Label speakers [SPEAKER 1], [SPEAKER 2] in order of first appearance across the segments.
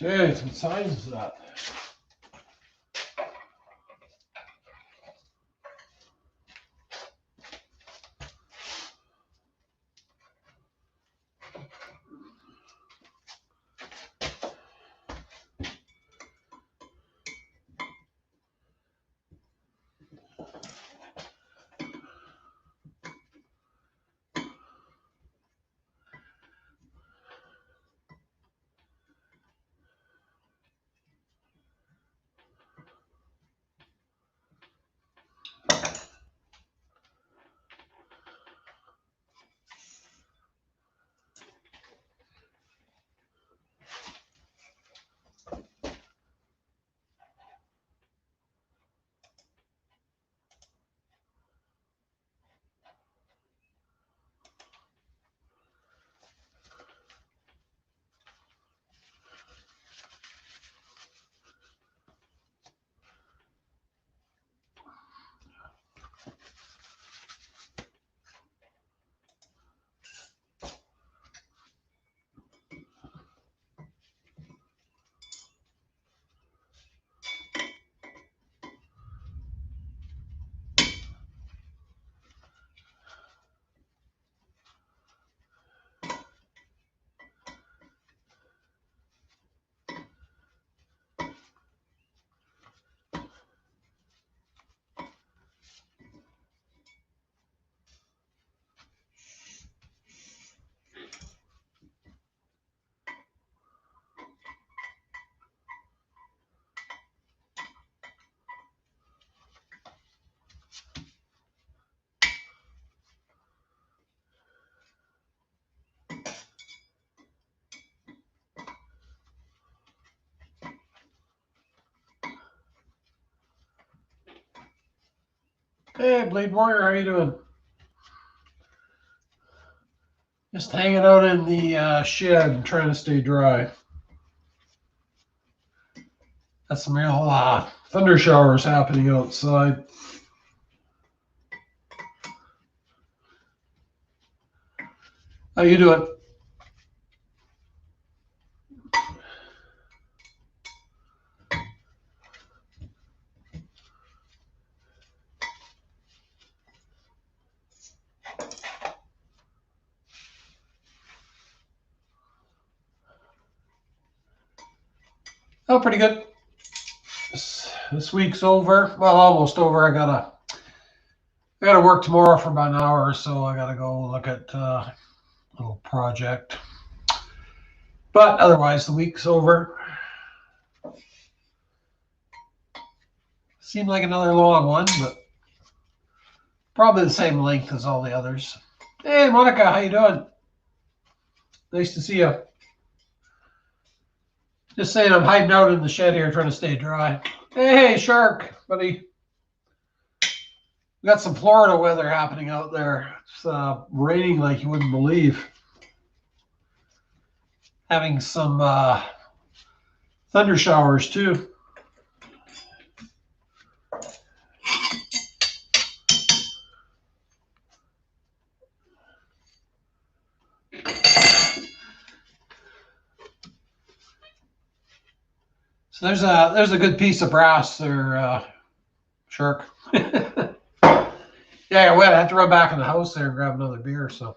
[SPEAKER 1] Jeez, what size is that? Hey, Blade Warrior, how you doing? Just hanging out in the shed and trying to stay dry. Got some real thunder showers happening outside. How you doing? Oh, pretty good. This week's over. Well, almost over. I gotta work tomorrow for about an hour or so. I gotta go look at a little project. But otherwise, the week's over. Seemed like another long one, but probably the same length as all the others. Hey, Monica, how you doing? Nice to see you. Just saying, I'm hiding out in the shed here trying to stay dry. Hey, Shark, buddy. We got some Florida weather happening out there. It's raining like you wouldn't believe. Having some thunder showers too. So there's a good piece of brass there, Shark. Yeah, I have to run back in the house there and grab another beer. So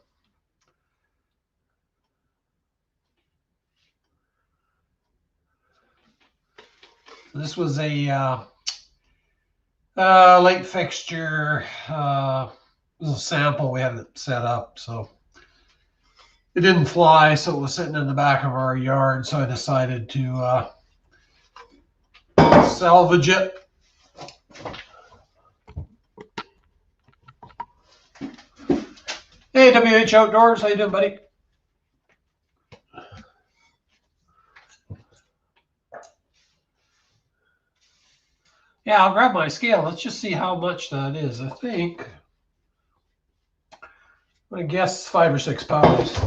[SPEAKER 1] this was a light fixture. It was a sample we had it set up. So it didn't fly, so it was sitting in the back of our yard. So I decided to salvage it. Hey, WH Outdoors, how you doing, buddy? Yeah, I'll grab my scale. Let's just see how much that is. I think I'm gonna guess 5 or 6 pounds.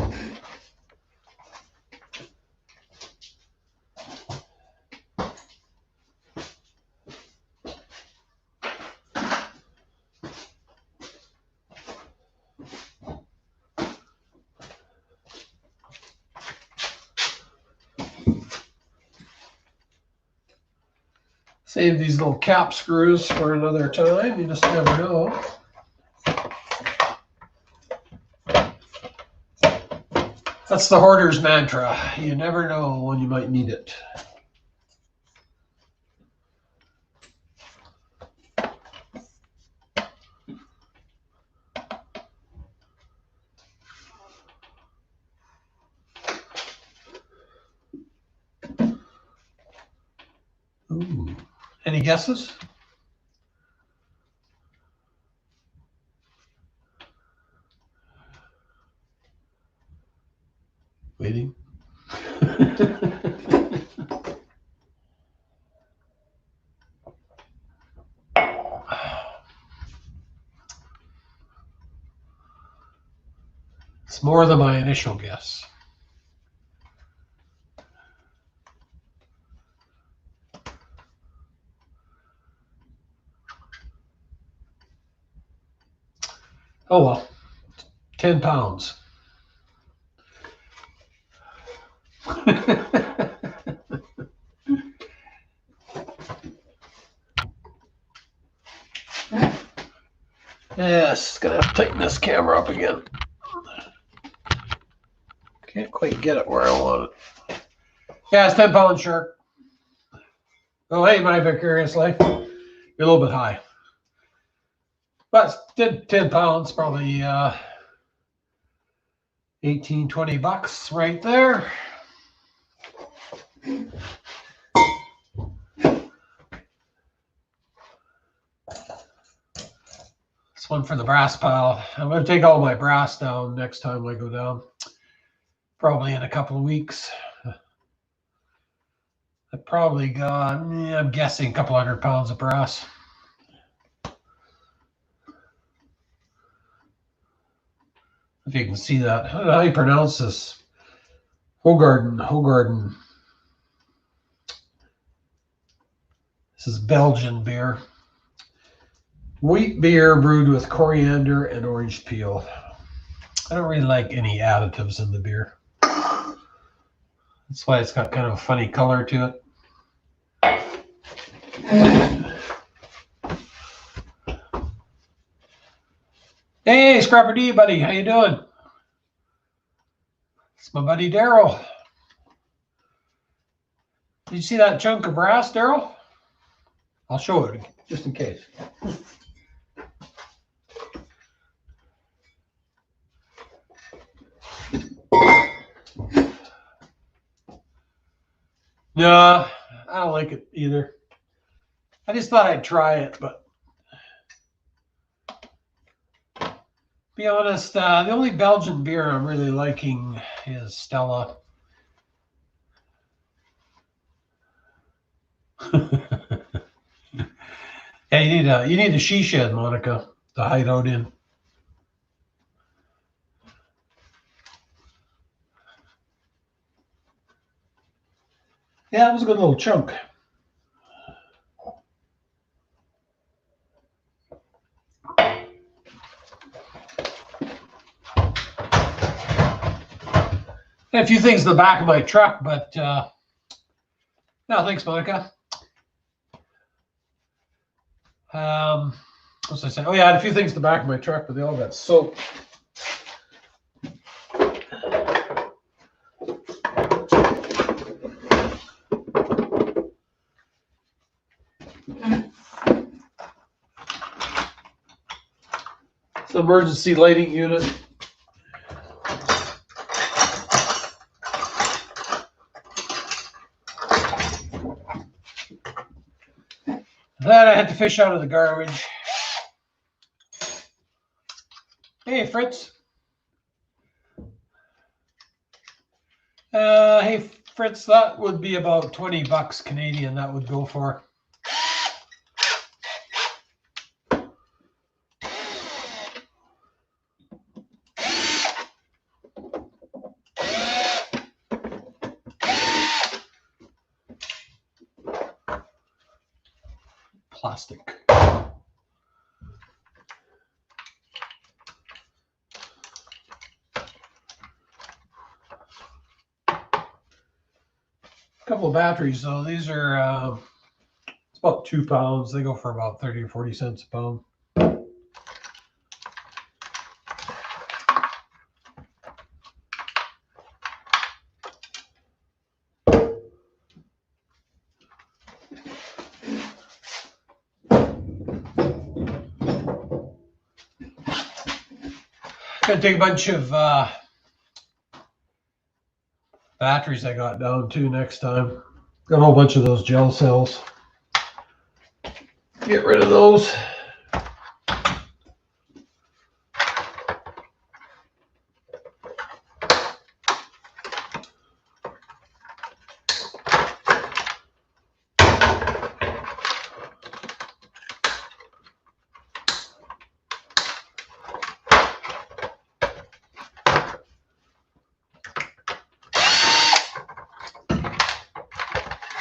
[SPEAKER 1] Save these little cap screws for another time. You just never know. That's the hoarder's mantra. You never know when you might need it. Ooh. Any guesses? Waiting. It's more than my initial guess. Oh well, 10 pounds. Yes, gonna have to tighten this camera up again. Can't quite get it where I want it. Yeah, it's 10-pound shark. Oh, hey, my vicarious life. You're a little bit high. But 10 pounds, probably 18, 20 bucks right there. This one for the brass pile. I'm going to take all my brass down next time I go down. Probably in a couple of weeks. I probably got, I'm guessing, a couple 100 pounds of brass. If you can see that. I don't know how you pronounce this. Hoegaarden. This is Belgian beer. Wheat beer brewed with coriander and orange peel. I don't really like any additives in the beer. That's why it's got kind of a funny color to it. Hey, Scrapper D, buddy, how you doing? It's my buddy Daryl. Did you see that chunk of brass, Daryl? I'll show it just in case. No, I don't like it either. I just thought I'd try it, but be honest, the only Belgian beer I'm really liking is Stella. Yeah, you need a she shed, Monica, to hide out in. Yeah, it was a good little chunk. A few things in the back of my truck, but no, thanks, Monica. What was I saying? Oh yeah, I had a few things in the back of my truck, but they all got soaked. It's an emergency lighting unit. And I had the fish out of the garbage. Hey, Fritz. Hey, Fritz, that would be about 20 bucks Canadian that would go for. Plastic. Couple of batteries though. These are it's about 2 pounds. They go for about 30 or 40 cents a pound. Gonna take a bunch of batteries I got down too next time. Got a whole bunch of those gel cells. Get rid of those.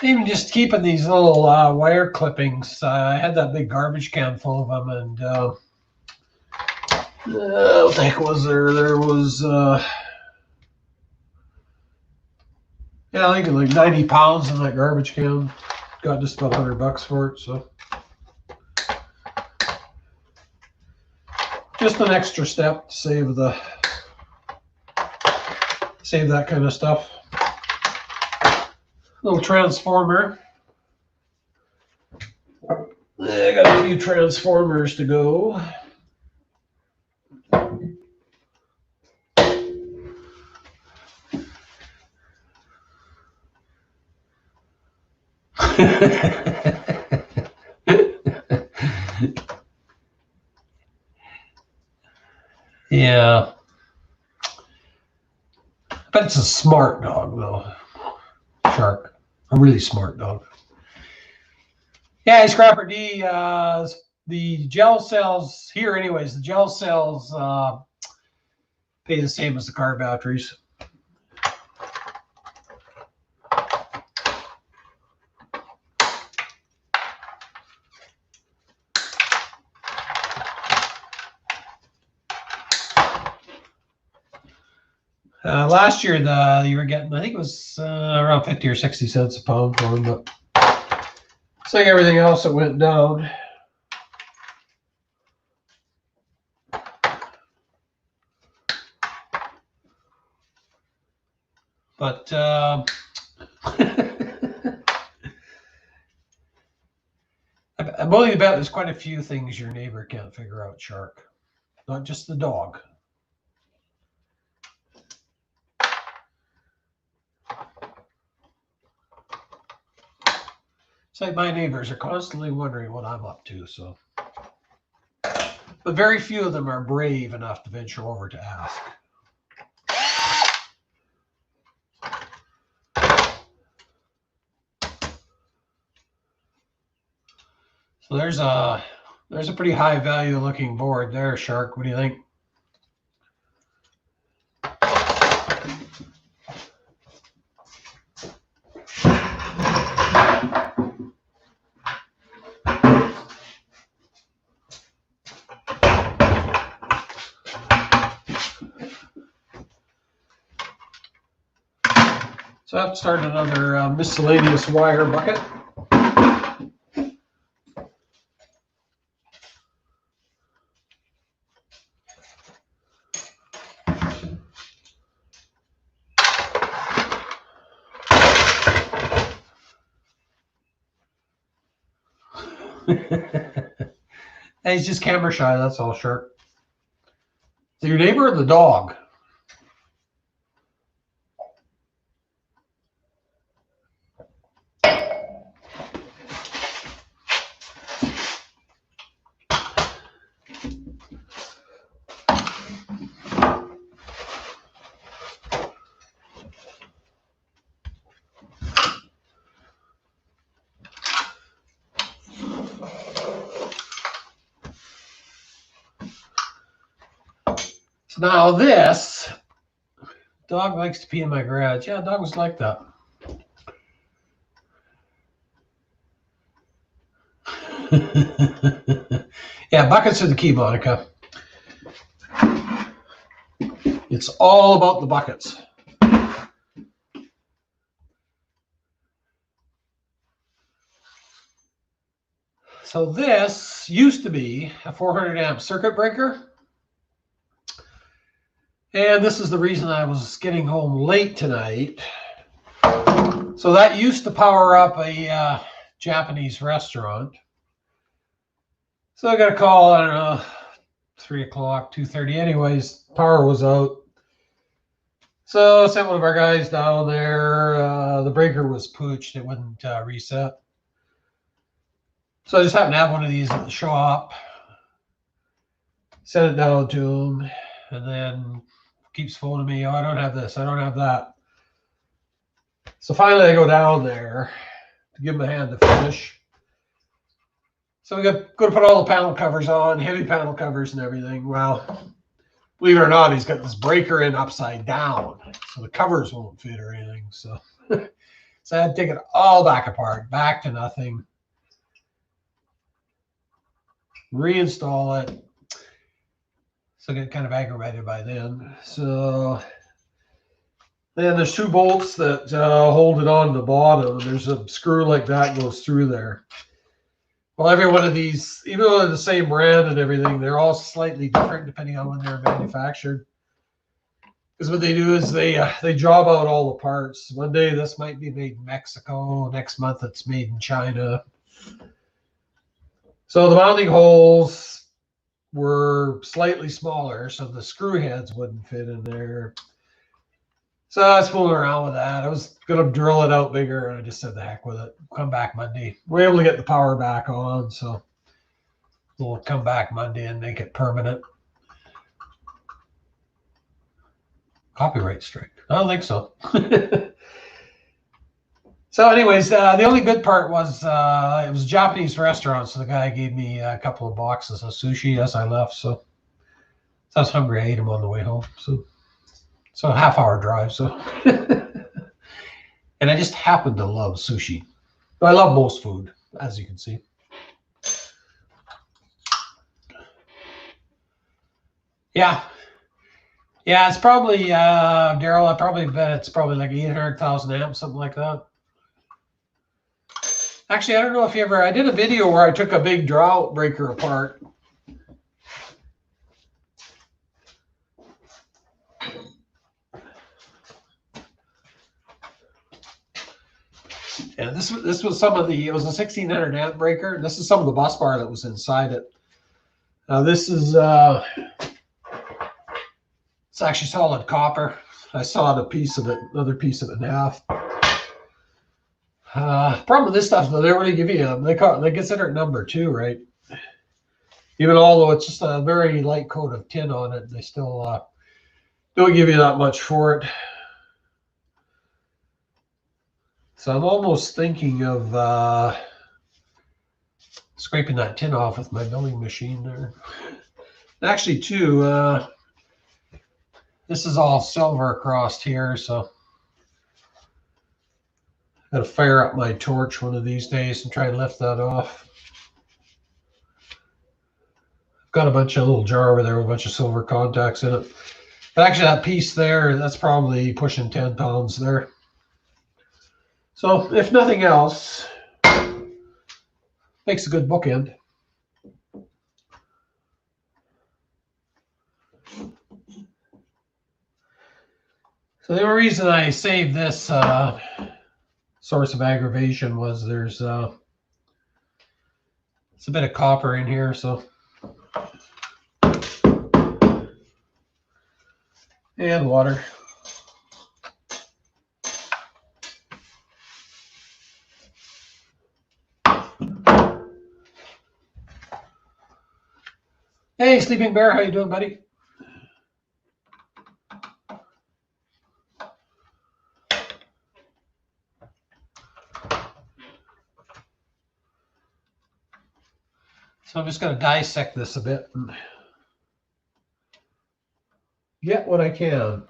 [SPEAKER 1] Even just keeping these little wire clippings. I had that big garbage can full of them, and what the heck was there? There was, yeah, I think it was like 90 pounds in that garbage can. Got just about 100 bucks for it, so. Just an extra step to save that kind of stuff. Little transformer. I got a few transformers to go. Yeah. But it's a smart dog, though. Shark. A really smart dog. Yeah, Scrapper D, the gel cells here anyways, the gel cells pay the same as the car batteries. Last year, you were getting, I think it was around 50 or 60 cents a pound for them, but it's like everything else that went down. But I'm willing to bet there's quite a few things your neighbor can't figure out, Shark. Not just the dog. It's like my neighbors are constantly wondering what I'm up to, so. But very few of them are brave enough to venture over to ask. So there's a pretty high value looking board there, Shark. What do you think? So I have to start another miscellaneous wire bucket. Hey, he's just camera shy, that's all, Shark. So your neighbor or the dog? So now this dog likes to pee in my garage. Yeah, dogs like that. Yeah, buckets are the key, Monica. It's all about the buckets. So this used to be a 400 amp circuit breaker. And this is the reason I was getting home late tonight. So that used to power up a Japanese restaurant. So I got a call, I don't know, 3 o'clock, 2:30. Anyways, power was out. So I sent one of our guys down there. The breaker was pooched. It wouldn't reset. So I just happened to have one of these at the shop. Sent it down to him. And then keeps phoning me. Oh, I don't have this. I don't have that. So finally I go down there to give him a hand to finish. So we got to put all the panel covers on, heavy panel covers and everything. Well, believe it or not, he's got this breaker in upside down. So the covers won't fit or anything. So, so I had to take it all back apart, back to nothing. Reinstall it. So I get kind of aggravated by then. So then there's 2 bolts that hold it on the bottom. There's a screw like that goes through there. Well, every one of these, even though they're the same brand and everything, they're all slightly different depending on when they're manufactured. Because what they do is they job out all the parts. One day this might be made in Mexico. Next month it's made in China. So the mounting holes were slightly smaller, so the screw heads wouldn't fit in there. So I was fooling around with that. I was going to drill it out bigger, and I just said the heck with it. Come back Monday. We're able to get the power back on, so we'll come back Monday and make it permanent. Copyright strike. I don't think so. So anyways, the only good part was it was a Japanese restaurant, so the guy gave me a couple of boxes of sushi as I left. So I was hungry. I ate them on the way home. So a half-hour drive. So and I just happen to love sushi. I love most food, as you can see. Yeah. Yeah, it's probably, Daryl, I probably bet it's probably like 800,000 amps, something like that. Actually, I don't know if you ever, I did a video where I took a big drought breaker apart. And this was some of the, it was a 1600 amp breaker. And this is some of the bus bar that was inside it. This is, it's actually solid copper. I sawed a piece of it, another piece of it in half. Problem with this stuff, though, they really give you, they consider it number 2, right? Even although it's just a very light coat of tin on it, they still don't give you that much for it. So I'm almost thinking of scraping that tin off with my milling machine there. Actually, too, this is all silver across here, so I gotta fire up my torch one of these days and try and lift that off. I've got a bunch of little jar over there with a bunch of silver contacts in it. But actually, that piece there, that's probably pushing 10 pounds there. So if nothing else, makes a good bookend. So the only reason I saved this source of aggravation was there's it's a bit of copper in here, so and water. Hey, Sleeping Bear, how you doing, buddy? So I'm just going to dissect this a bit and get what I can.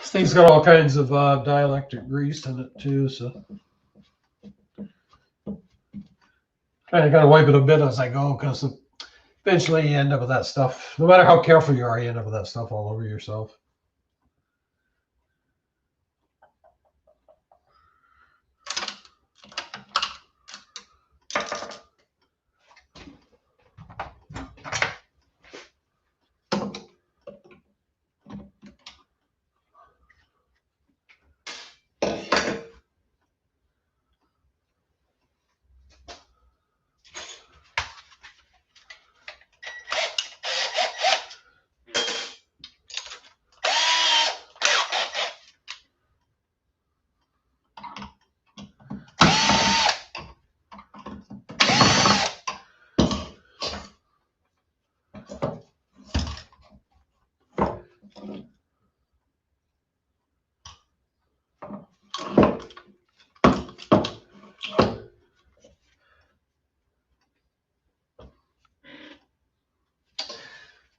[SPEAKER 1] This thing's got all kinds of dielectric grease in it too, so kind of got to wipe it a bit as I go, because eventually you end up with that stuff. No matter how careful you are, you end up with that stuff all over yourself.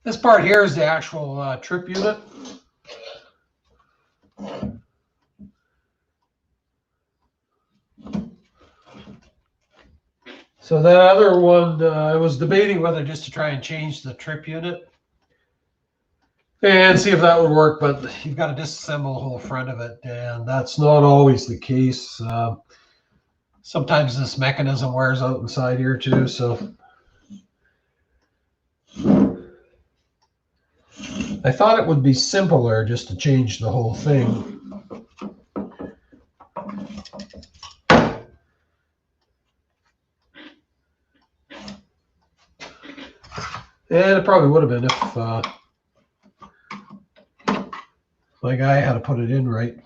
[SPEAKER 1] This part here is the actual trip unit. So that other one, I was debating whether just to try and change the trip unit and see if that would work, but you've got to disassemble the whole front of it, and that's not always the case. Sometimes this mechanism wears out inside here too, so I thought it would be simpler just to change the whole thing. And it probably would have been if my guy had to put it in right.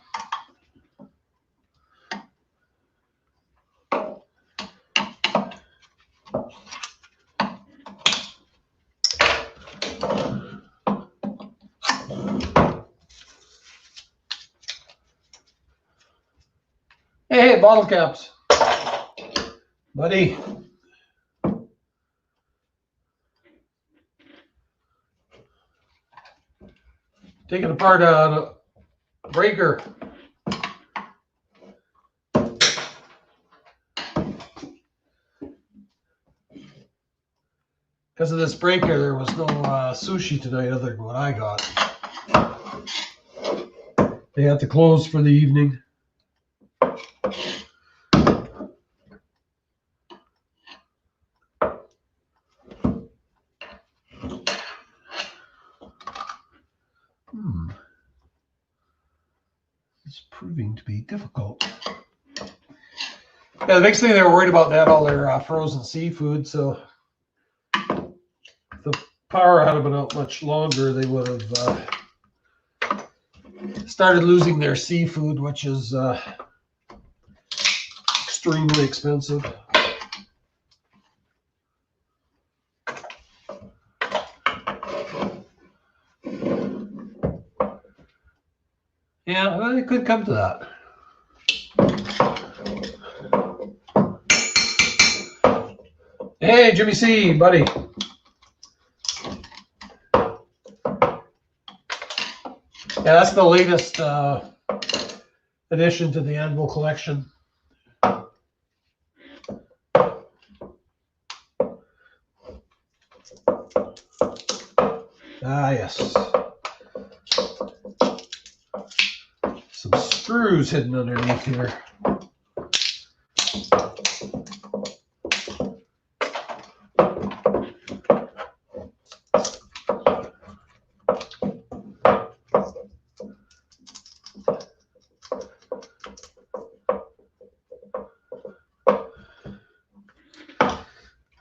[SPEAKER 1] Hey, bottle caps, buddy. Taking apart a breaker. Because of this breaker, there was no sushi tonight other than what I got. They had to close for the evening. It's proving to be difficult. Yeah, the biggest thing they were worried about, they had all their frozen seafood, so if the power had been out much longer, they would have started losing their seafood, which is extremely expensive. Yeah, well, it could come to that. Hey, Jimmy C, buddy. Yeah, that's the latest addition to the Anvil collection. Ah, yes. Some screws hidden underneath here.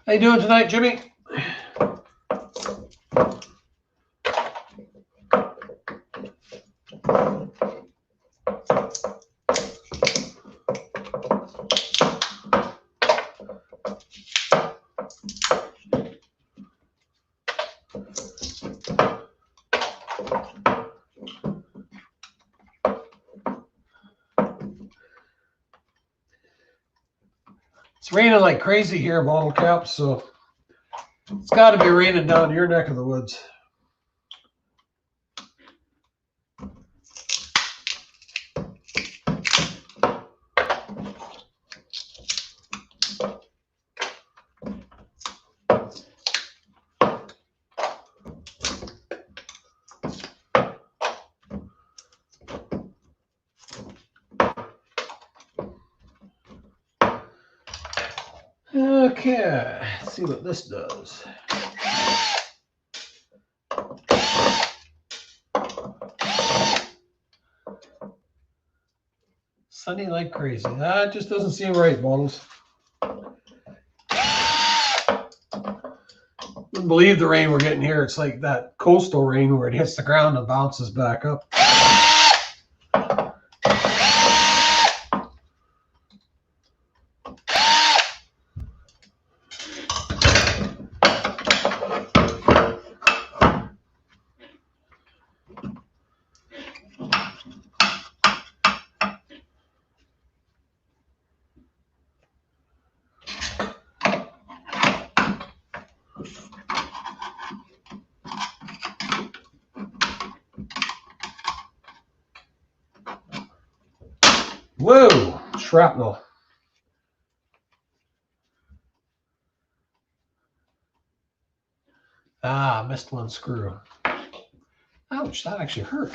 [SPEAKER 1] How you doing tonight, Jimmy? It's raining like crazy here, Bottle Cap, so it's got to be raining down your neck of the woods. Okay, let's see what this does. Sunny like crazy. That just doesn't seem right, Bottles. Wouldn't believe the rain we're getting here. It's like that coastal rain where it hits the ground and bounces back up. Whoa, shrapnel. Ah, missed one screw. Ouch, that actually hurt.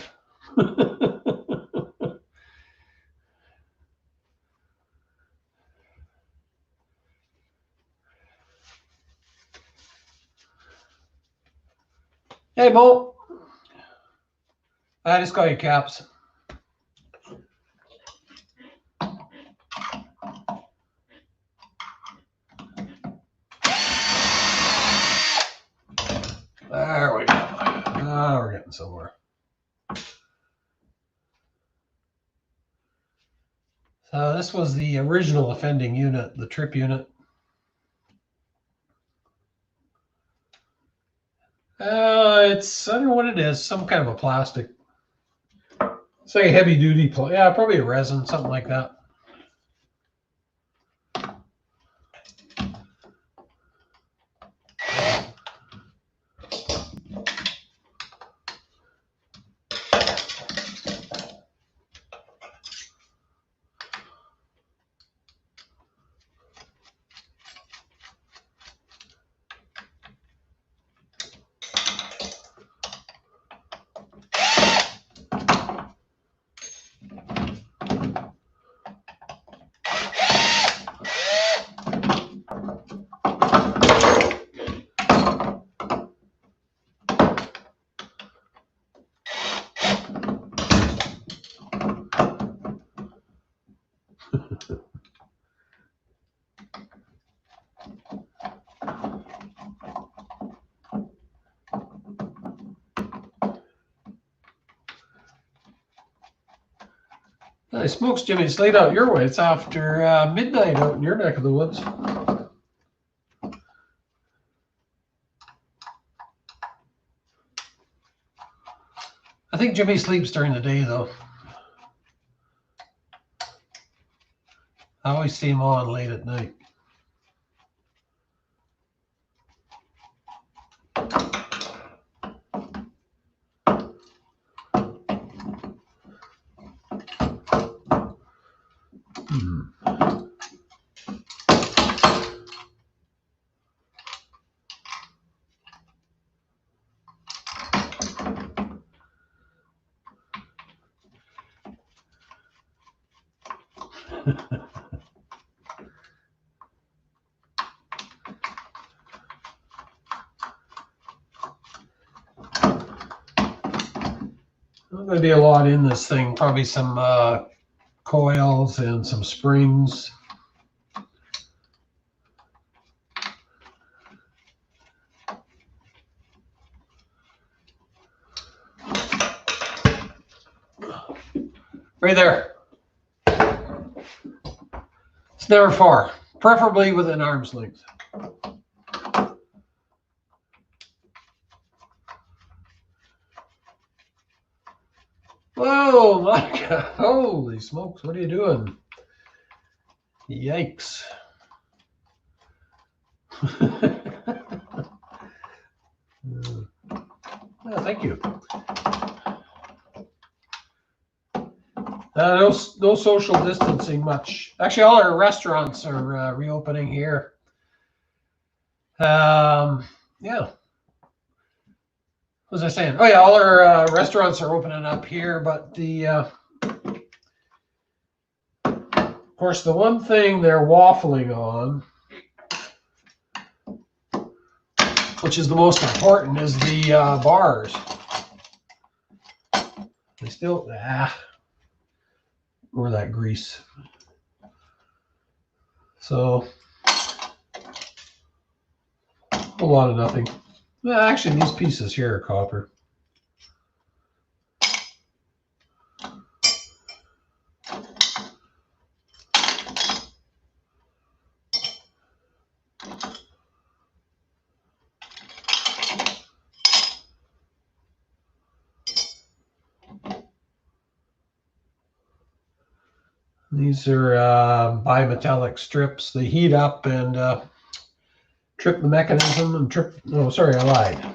[SPEAKER 1] Hey, Bo. I just got your caps. There we go. Ah, we're getting somewhere. So this was the original offending unit, the trip unit. It's, I don't know what it is, some kind of a plastic. It's like a heavy duty, yeah, probably a resin, something like that. Nice smokes, Jimmy. It's late out your way. It's after midnight out in your neck of the woods. I think Jimmy sleeps during the day, though. I always see him on late at night. There's going to be a lot in this thing. Probably some coils and some springs. Right there. It's never far, preferably within arm's length. Whoa, Monica. Holy smokes, what are you doing? Yikes. Oh, thank you. No social distancing much. Actually, all our restaurants are reopening here. Yeah. What was I saying? Oh yeah, all our restaurants are opening up here, but of course, the one thing they're waffling on, which is the most important, is the bars. They still or that grease. So a lot of nothing. Well, actually, these pieces here are copper. These are bimetallic strips. They heat up and trip the mechanism and trip. Oh, sorry, I lied.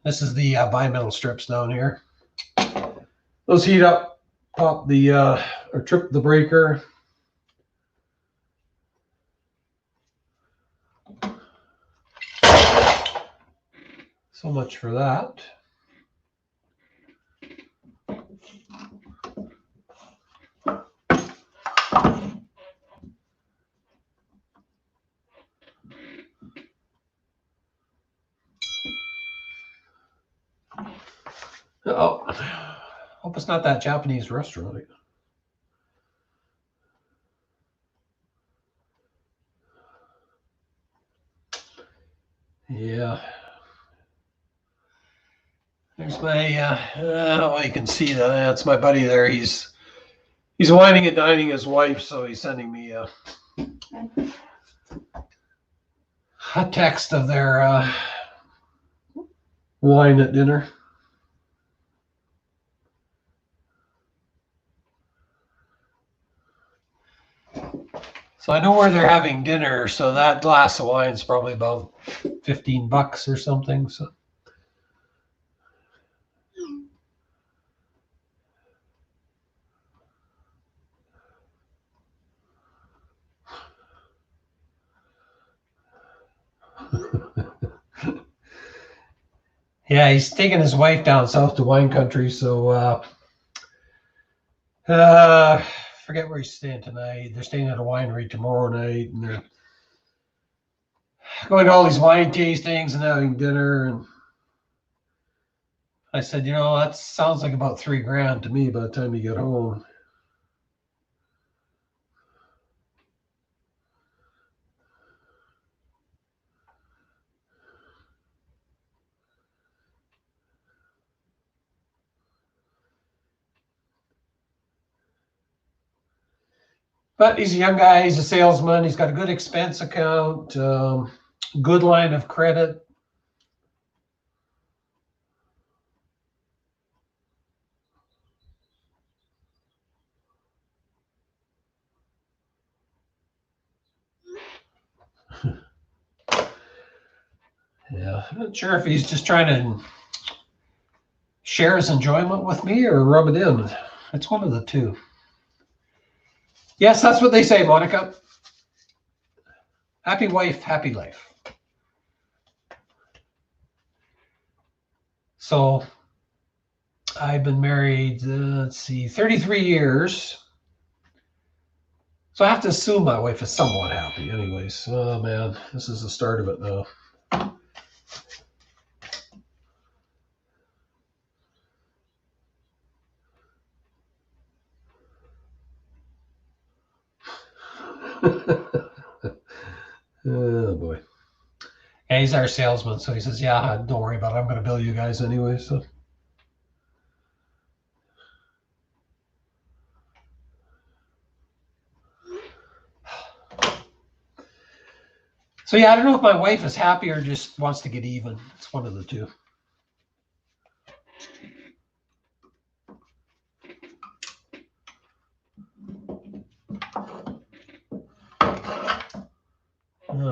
[SPEAKER 1] This is the bimetal strips down here. Those heat up, pop the or trip the breaker. So much for that. Oh, hope it's not that Japanese restaurant. Yeah. There's my, oh, you can see that. That's my buddy there. He's whining and dining his wife, so he's sending me a text of their wine at dinner. So I know where they're having dinner, so that glass of wine is probably about $15 or something. So. Yeah, he's taking his wife down south to wine country, so forget where he's staying tonight. They're staying at a winery tomorrow night, and they're going to all these wine tastings and having dinner. And I said, that sounds like about $3,000 to me by the time you get home. But he's a young guy. He's a salesman. He's got a good expense account, good line of credit. Yeah, I'm not sure if he's just trying to share his enjoyment with me or rub it in. It's one of the two. Yes, that's what they say, Monica. Happy wife, happy life. So I've been married, 33 years. So I have to assume my wife is somewhat happy anyways. Oh man, this is the start of it now. Oh boy. And he's our salesman, so he says, yeah, don't worry about it. I'm going to bill you guys anyway. So So yeah, I don't know if my wife is happy or just wants to get even. It's one of the two.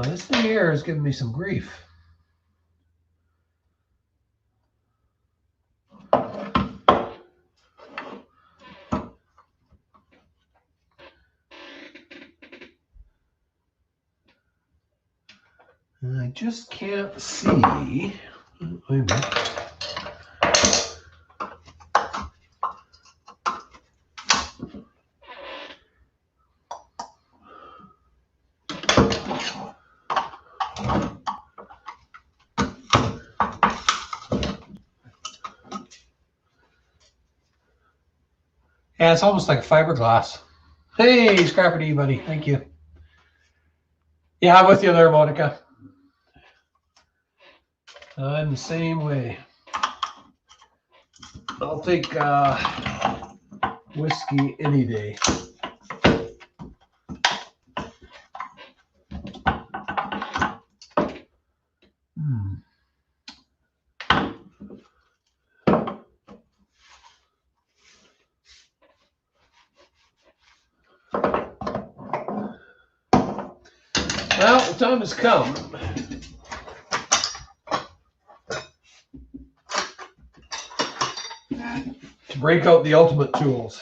[SPEAKER 1] This thing here is giving me some grief. And I just can't see. Wait a minute. Yeah, it's almost like a fiberglass. Hey, Scrapper buddy. Thank you. Yeah, I'm with you there, Monica. I'm the same way. I'll take whiskey any day. Well, the time has come to break out the ultimate tools.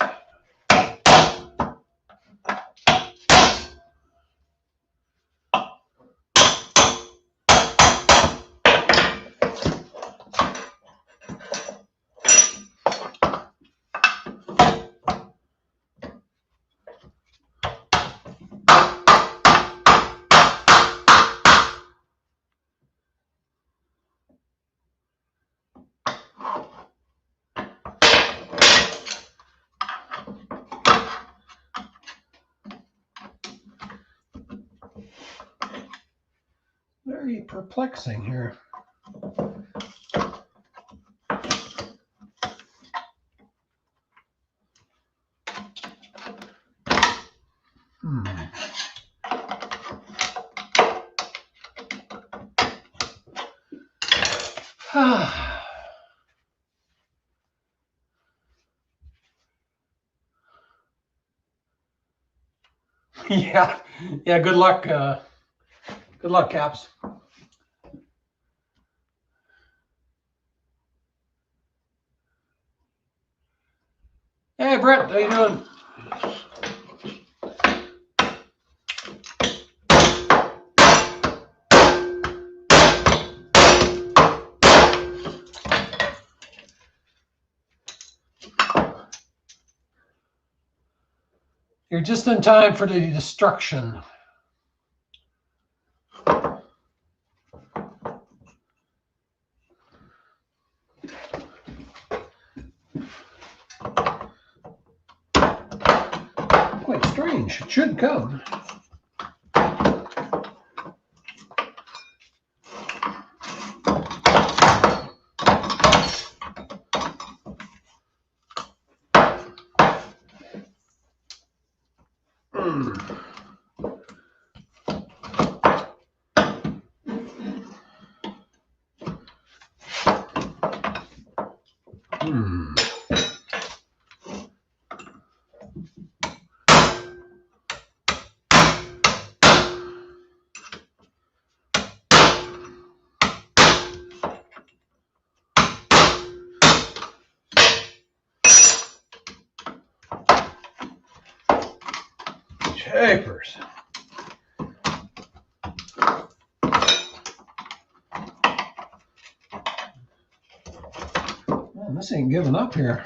[SPEAKER 1] Very perplexing here. Yeah, good luck. Good luck, Caps. Hey, Brett, how you doing? You're just in time for the destruction. Quite strange. It should come. Papers. Man, this ain't giving up here.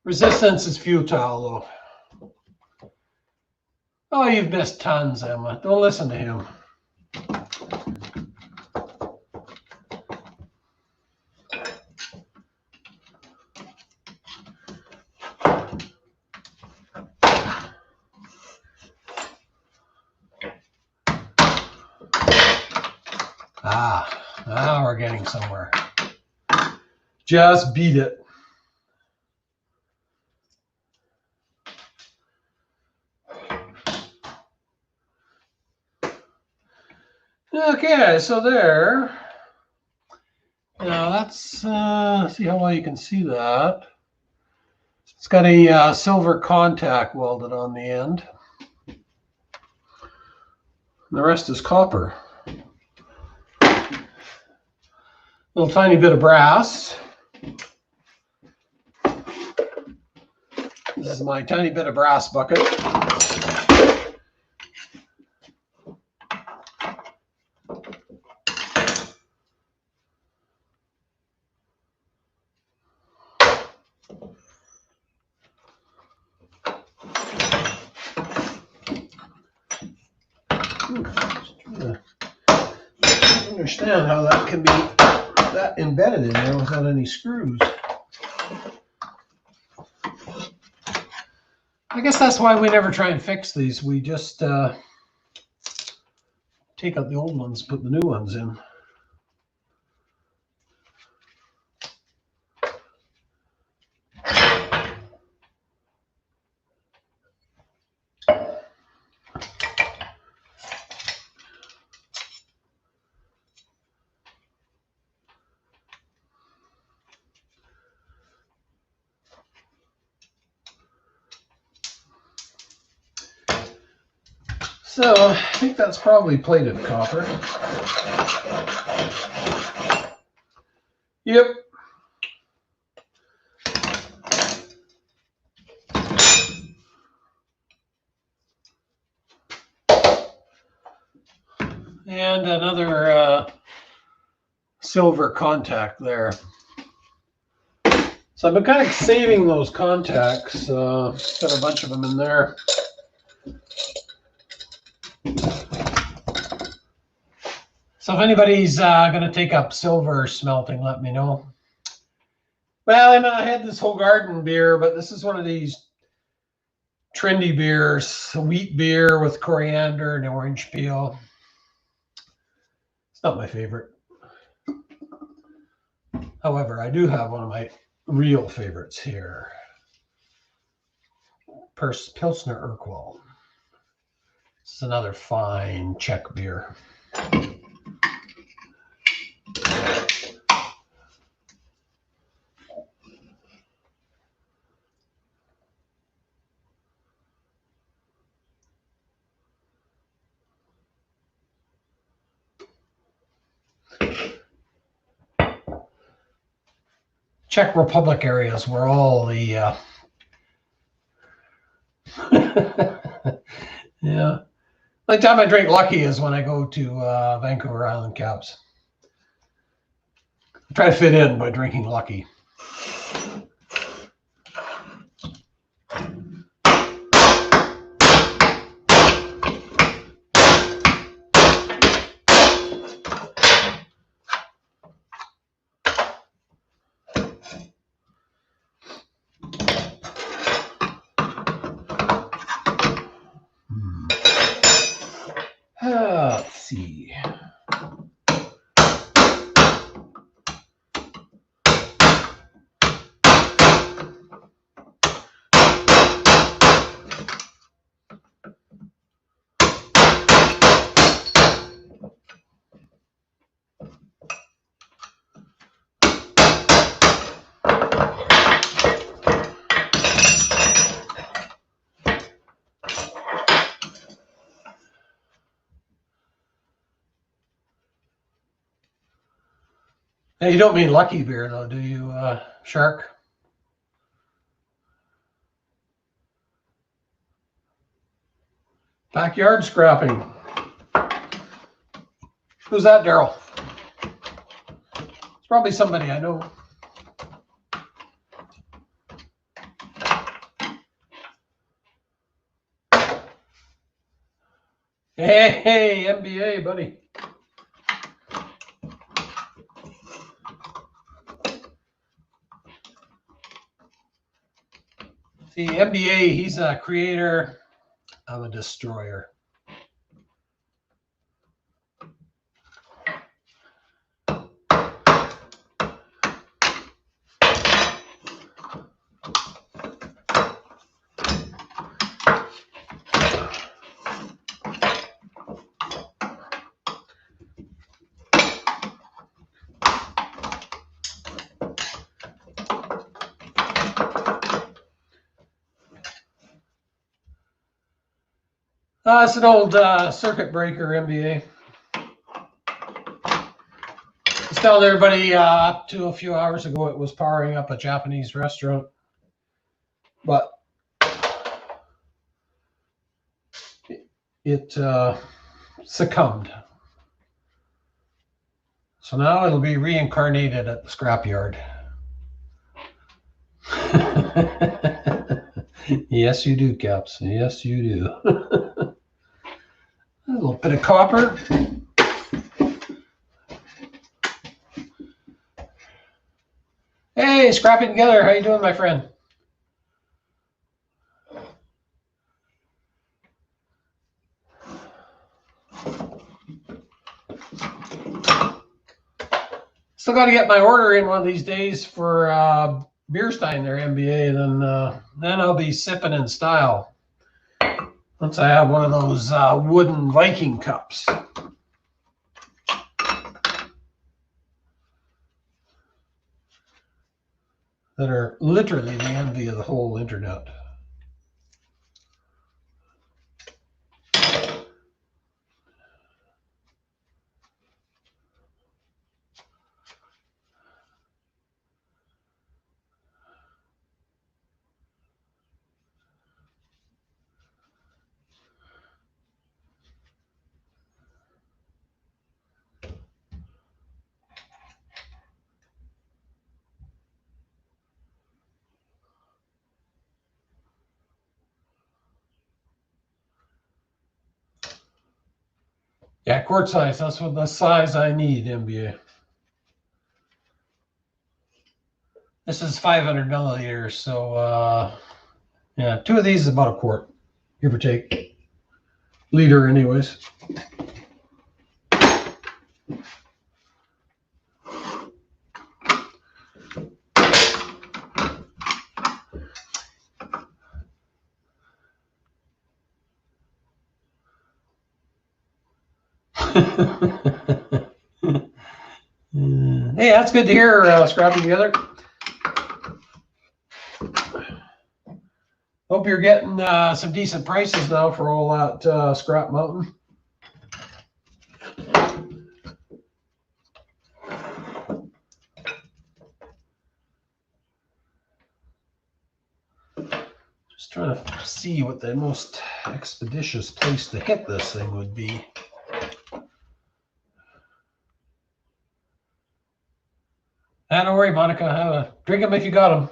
[SPEAKER 1] Resistance is futile, though. Oh, you've missed tons, Emma. Don't listen to him. Now we're getting somewhere. Just beat it. Okay, so there. Now that's see how well you can see that. It's got a silver contact welded on the end. The rest is copper. Little tiny bit of brass. This is my tiny bit of brass bucket. Understand how that can be that embedded in there without any screws. I guess that's why we never try and fix these. We just take out the old ones, put the new ones in. So I think that's probably plated copper. Yep. And another silver contact there. So I've been kind of saving those contacts. Got a bunch of them in there. So if anybody's going to take up silver smelting, let me know. Well, I had this whole garden beer, but this is one of these trendy beers, a wheat beer with coriander and orange peel. It's not my favorite. However, I do have one of my real favorites here. Pilsner Urquell. This is another fine Czech beer. Czech Republic areas where all the yeah. The only time I drink Lucky is when I go to Vancouver Island Caps. I try to fit in by drinking Lucky. Let's see. Hey, you don't mean Lucky beer, though, do you, Shark? Backyard scrapping. Who's that, Daryl? It's probably somebody I know. Hey, NBA, buddy. See, NBA, he's a creator, I'm a destroyer. It's an old circuit breaker MBA. I was telling everybody up to a few hours ago it was powering up a Japanese restaurant, but it succumbed. So now it'll be reincarnated at the scrapyard. Yes, you do, Caps. Yes, you do. A little bit of copper. Hey, scrapping together. How you doing, my friend? Still got to get my order in one of these days for Beerstein, their MBA, and then I'll be sipping in style once I have one of those wooden Viking cups that are literally the envy of the whole internet. Yeah, quart size. That's what the size I need, MBA. This is 500 milliliters, so yeah, 2 of these is about a quart, give or take. Liter, anyways. Hey, that's good to hear, scrapping together. Hope you're getting some decent prices now for all that scrap mountain. Just trying to see what the most expeditious place to hit this thing would be. Don't worry, Monica. Drink them if you got them.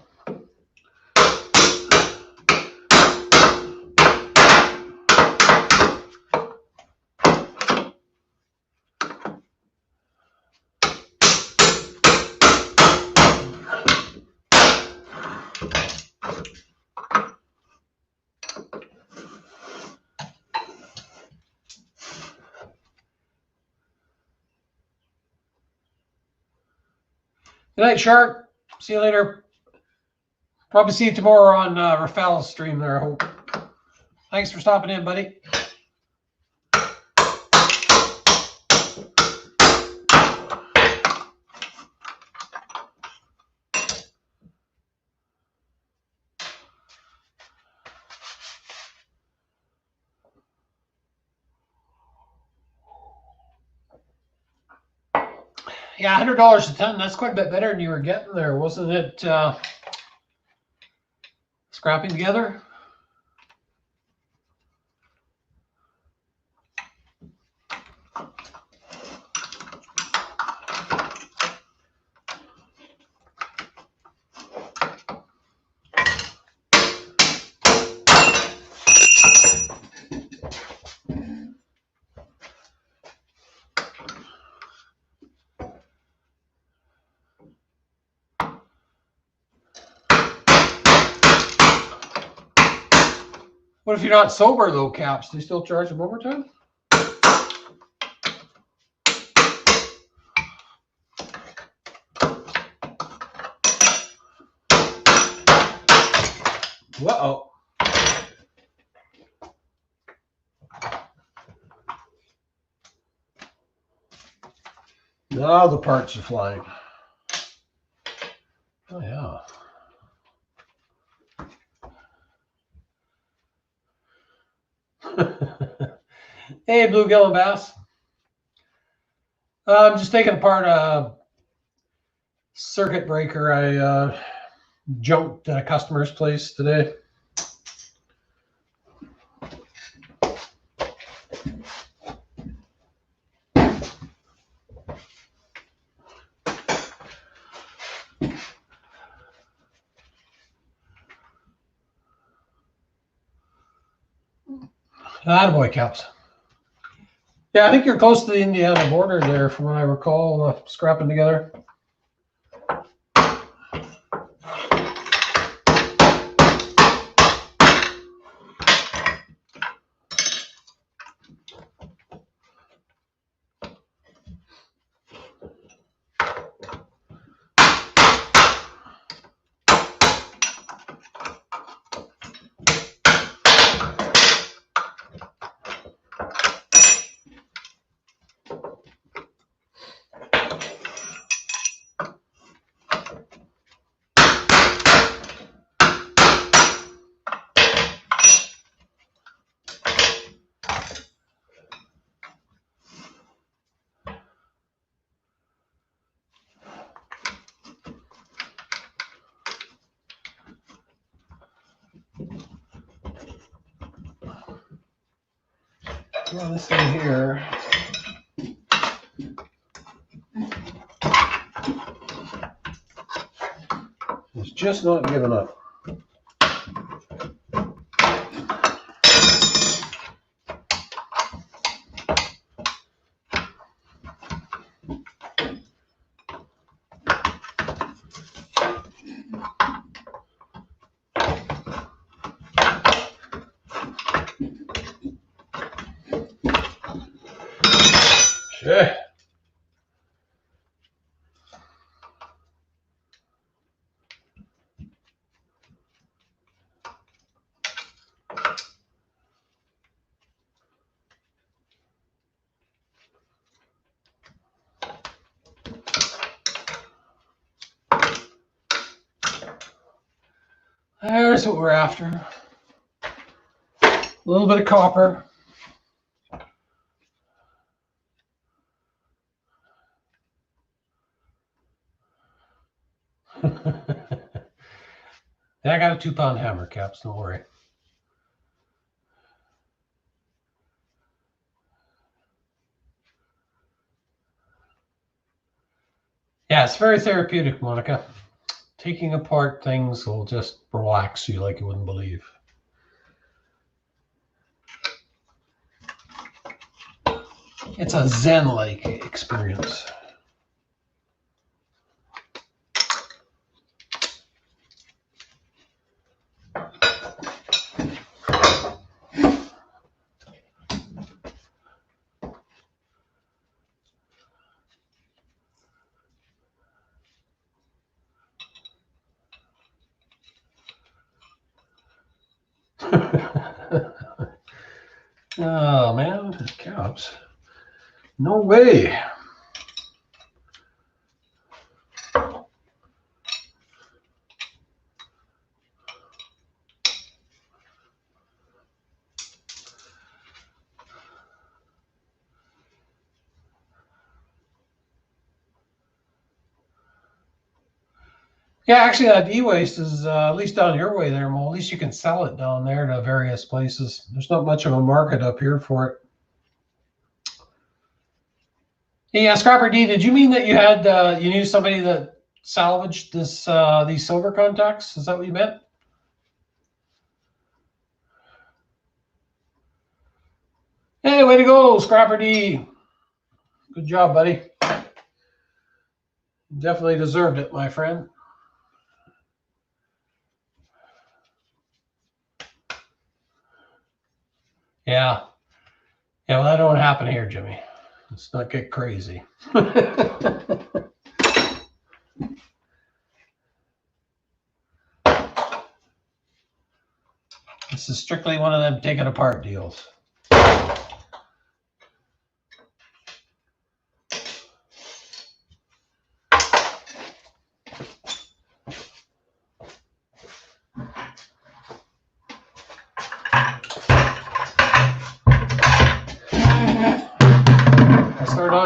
[SPEAKER 1] Good night, Shark. See you later. Probably see you tomorrow on Rafael's stream there, I hope. Thanks for stopping in, buddy. Yeah, $100 a ton. That's quite a bit better than you were getting there, wasn't it? Scrapping together. What if you're not sober, though, Caps? Do you still charge them overtime? Uh-oh. Now the parts are flying. Oh, yeah. Hey, bluegill and bass. I'm just taking apart a circuit breaker. I junked at a customer's place today. Attaboy, Caps. Yeah, I think you're close to the Indiana border there, from what I recall, scrapping together. Well, this thing here. It's just not giving up. Okay. There's what we're after. A little bit of copper. I got a 2-pound hammer, Caps, don't worry. Yeah, it's very therapeutic, Monica. Taking apart things will just relax you like you wouldn't believe. It's a Zen-like experience. Oh man, Caps. No way. Yeah, actually, that e-waste is at least down your way there, Mo. At least you can sell it down there to various places. There's not much of a market up here for it. Hey, Scrapper D, did you mean that you had you knew somebody that salvaged this these silver contacts? Is that what you meant? Hey, way to go, Scrapper D. Good job, buddy. Definitely deserved it, my friend. Yeah. Yeah, well, that don't happen here, Jimmy. Let's not get crazy. This is strictly one of them taking apart deals.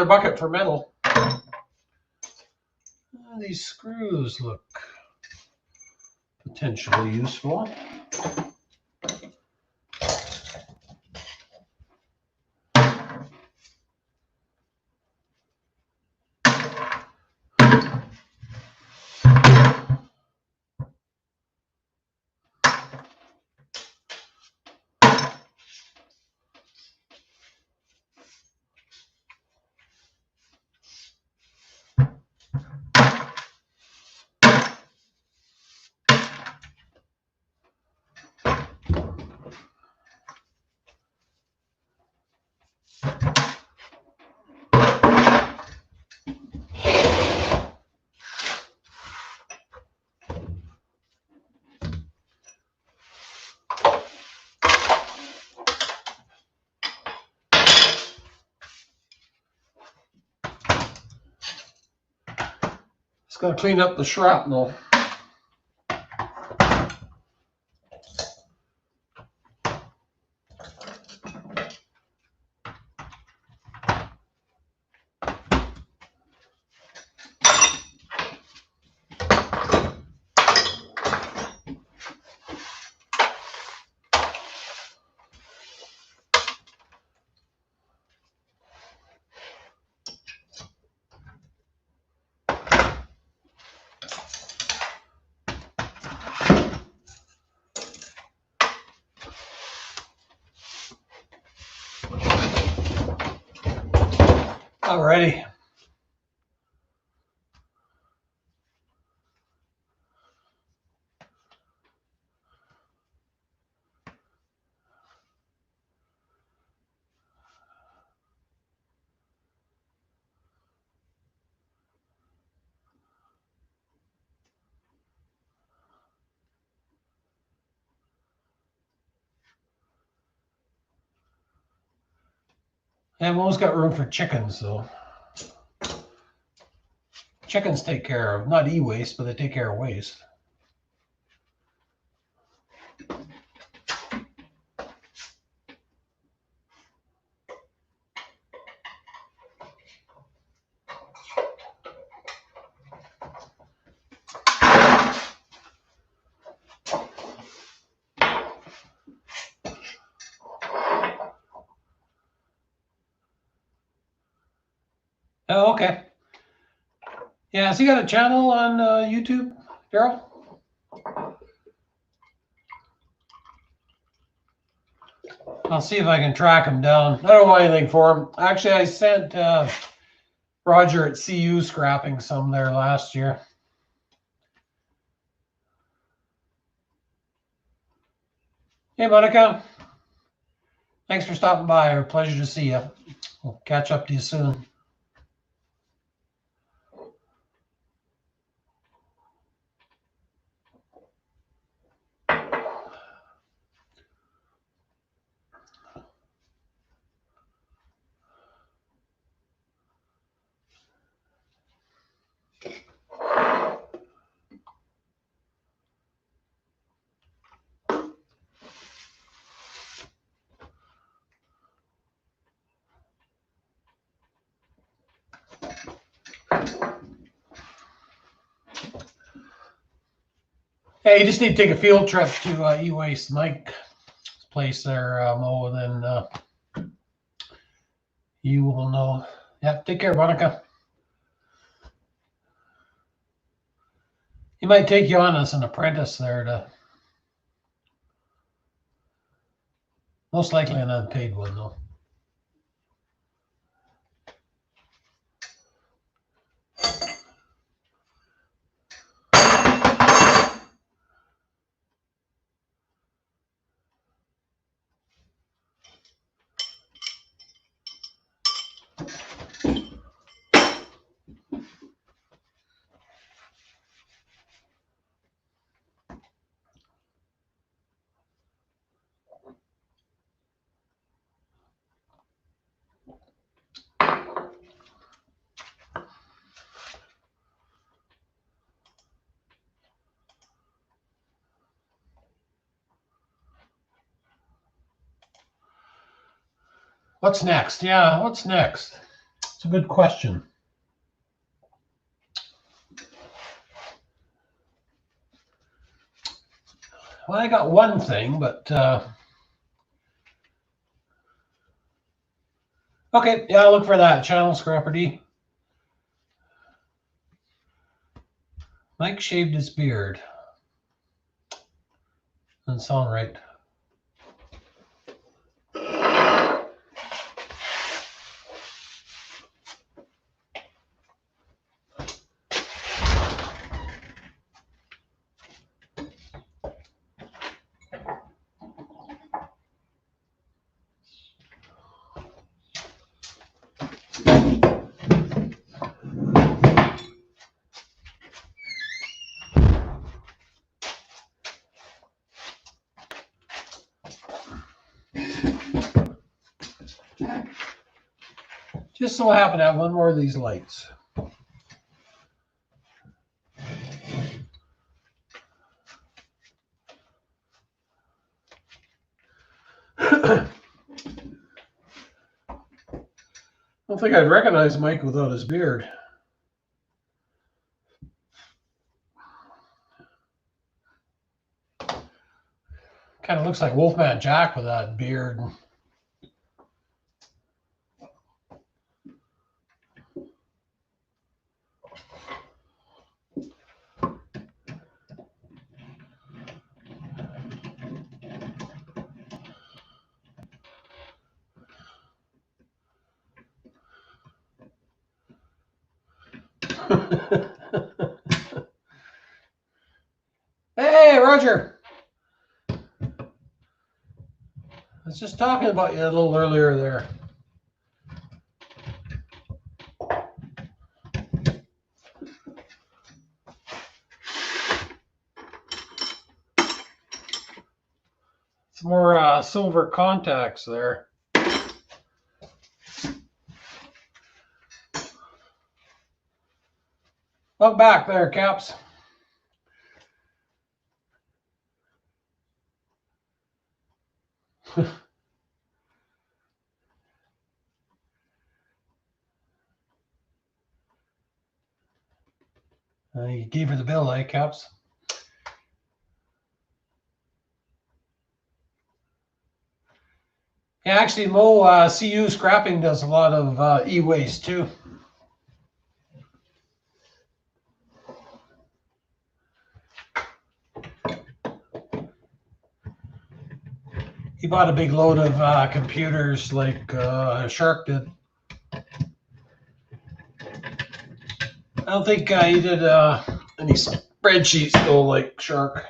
[SPEAKER 1] another bucket for metal. These screws look potentially useful. Just gotta clean up the shrapnel. Alrighty. I've always got room for chickens, though. Chickens take care of, not e-waste, but they take care of waste. Oh, okay. Yeah, has he got a channel on YouTube, Daryl? I'll see if I can track him down. I don't want anything for him. Actually, I sent Roger at CU scrapping some there last year. Hey, Monica. Thanks for stopping by. A pleasure to see you. We'll catch up to you soon. Hey, you just need to take a field trip to E-Waste Mike's place there, Mo, and then you will know. Yeah, take care, Monica. He might take you on as an apprentice there to, most likely an unpaid one, though. What's next? Yeah, what's next? It's a good question. Well, I got one thing, but okay, yeah, I'll look for that. Channel Scrapper D. Mike shaved his beard. Doesn't sound right. Just so happen to have one more of these lights. I don't think I'd recognize Mike without his beard. Kind of looks like Wolfman Jack with that beard. Hey, Roger. I was just talking about you a little earlier there. Some more silver contacts there. Look back there, Caps. You gave her the bill, eh, Caps? Yeah, actually, Mo, CU Scrapping does a lot of e-waste too. He bought a big load of computers like Shark did. I don't think he did any spreadsheets though like Shark.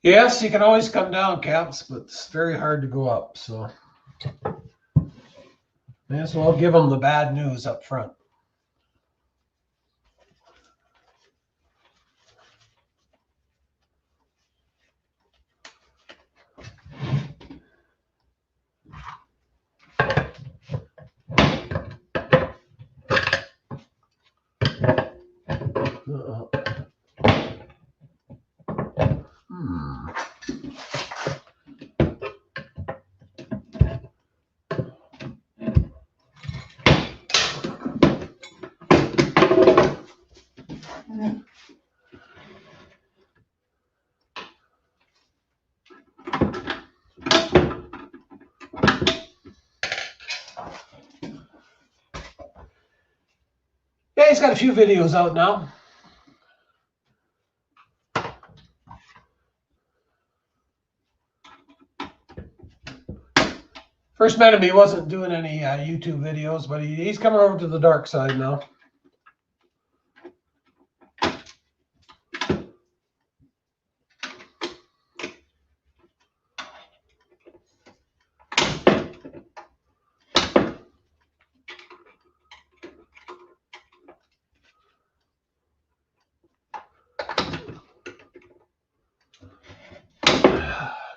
[SPEAKER 1] Yes, you can always come down, Caps, but it's very hard to go up. So may as well give them the bad news up front. Yeah, he's got a few videos out now. First met him, he wasn't doing any YouTube videos, but he's coming over to the dark side now.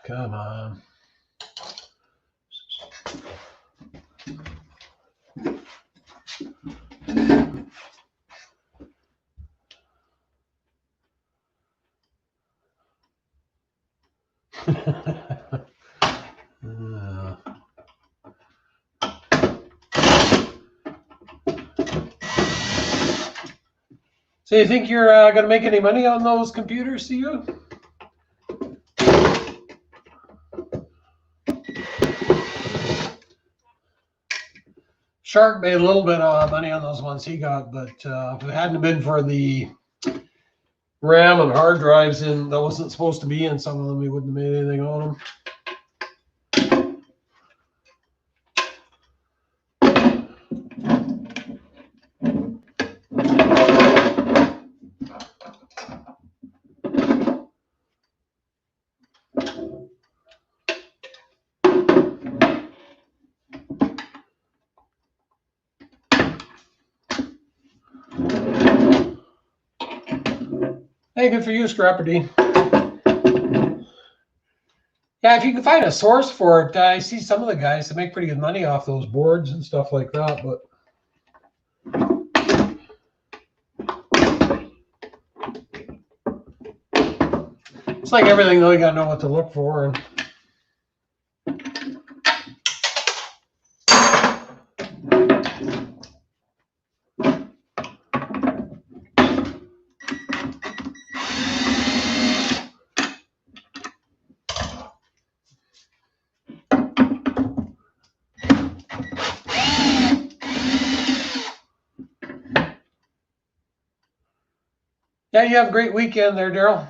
[SPEAKER 1] Come on. So you think you're going to make any money on those computers, do you? Shark made a little bit of money on those ones he got, but if it hadn't been for the RAM and hard drives in that wasn't supposed to be in some of them, he wouldn't have made anything on them. Hey, good for you, Scrapper D. Yeah, if you can find a source for it, I see some of the guys that make pretty good money off those boards and stuff like that, but it's like everything though, you gotta know what to look for. And yeah, you have a great weekend there, Daryl.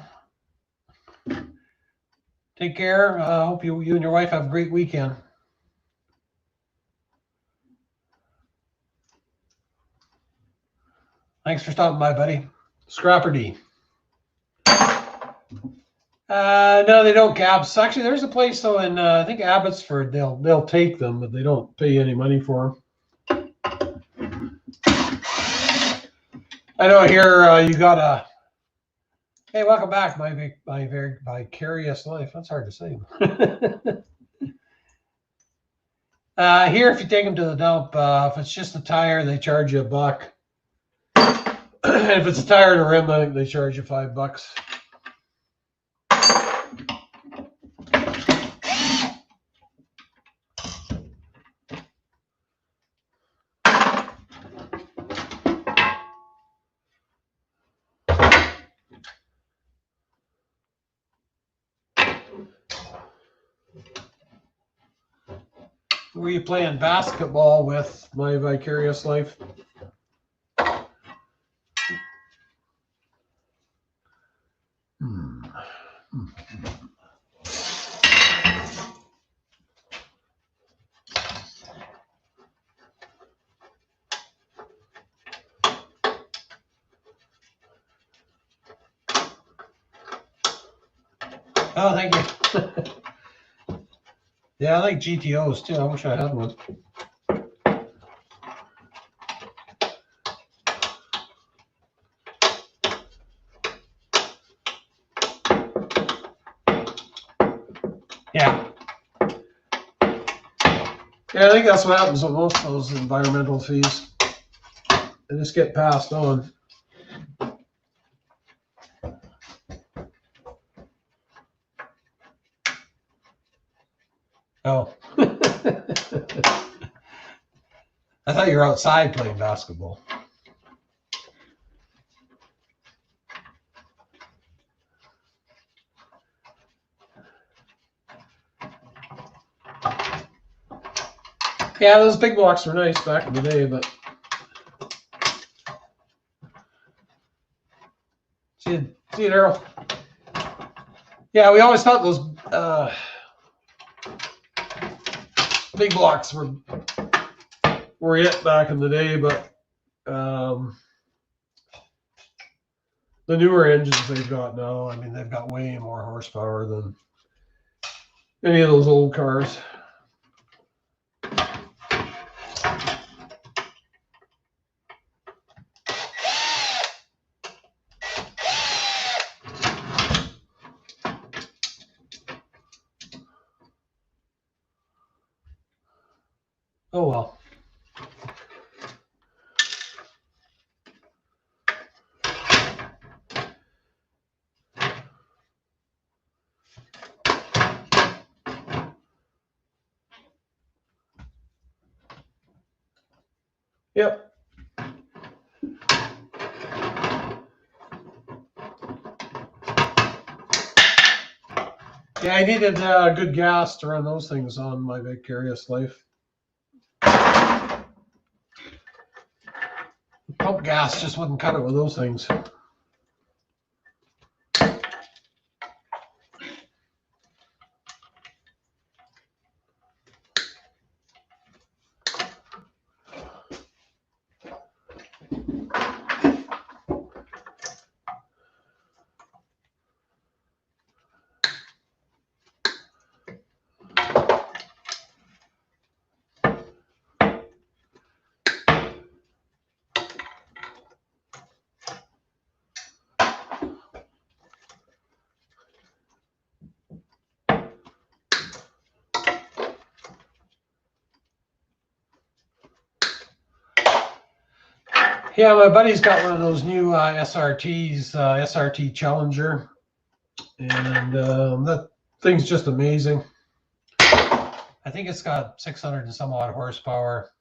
[SPEAKER 1] Take care. I hope you and your wife have a great weekend. Thanks for stopping by, buddy. Scrapper D. No, they don't caps. Actually, there's a place though in I think Abbotsford. They'll take them, but they don't pay any money for them. I know here you got a. Hey, welcome back, my very vicarious life. That's hard to say. Here, if you take them to the dump, if it's just a tire, they charge you $1. And if it's a tire and a rim, I think they charge you $5. Who are you playing basketball with, my vicarious life? Oh, thank you. Yeah, I like GTOs too. I wish I had one. Yeah. Yeah, I think that's what happens with most of those environmental fees. They just get passed on. Oh. I thought you were outside playing basketball. Yeah, those big blocks were nice back in the day, but see you, Daryl. Yeah, we always thought those big blocks were it back in the day, but the newer engines they've got now, I mean, they've got way more horsepower than any of those old cars. Oh well. Yep. Yeah, I needed good gas to run those things on my Vicarious Life. Pump gas just wouldn't cut it with those things. Yeah, my buddy's got one of those new SRTs, SRT Challenger, and that thing's just amazing. I think it's got 600 and some odd horsepower.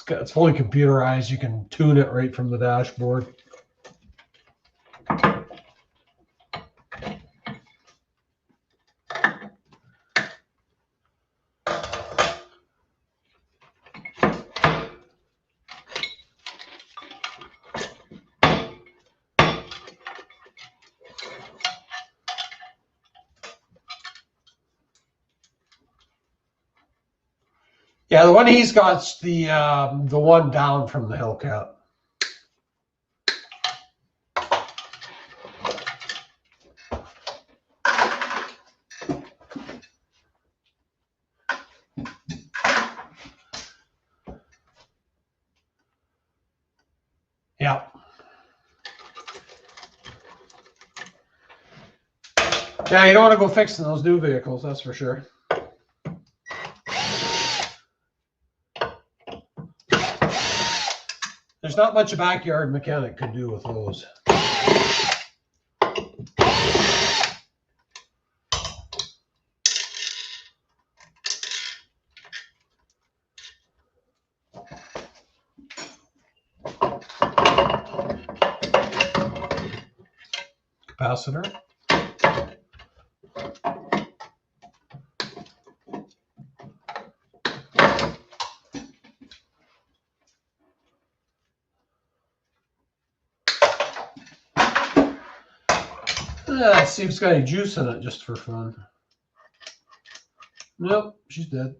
[SPEAKER 1] It's fully computerized. You can tune it right from the dashboard. Yeah, the one he's got's the one down from the Hellcat. Yeah. Yeah, you don't want to go fixing those new vehicles, that's for sure. There's not much a backyard mechanic could do with those. Capacitor. Let's see if it's got any juice in it just for fun. Nope, she's dead.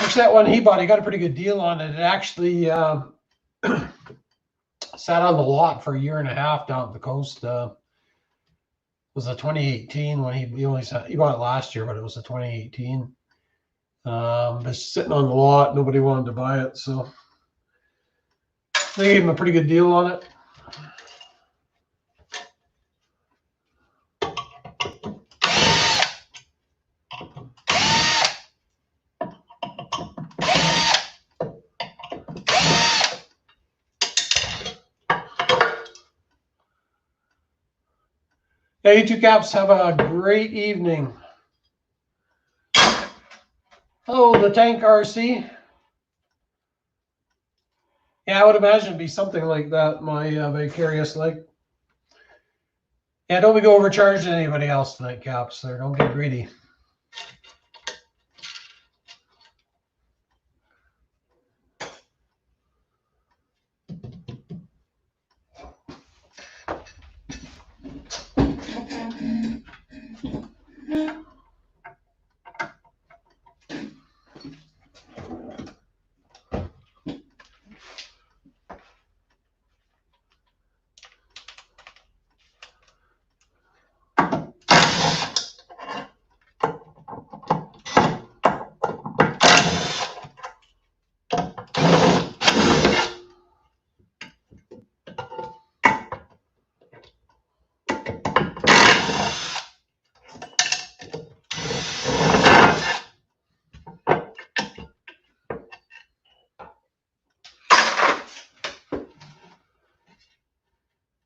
[SPEAKER 1] Actually, that one he bought, he got a pretty good deal on it. It actually sat on the lot for 1.5 years down at the coast. It was a 2018 when he bought it last year, but it was a 2018. It's sitting on the lot. Nobody wanted to buy it, so they gave him a pretty good deal on it. Yeah, you two caps, have a great evening. Oh, the Tank RC. Yeah, I would imagine it'd be something like that, my Vicarious Life. Yeah, don't be go overcharging anybody else tonight, caps. There, don't get greedy.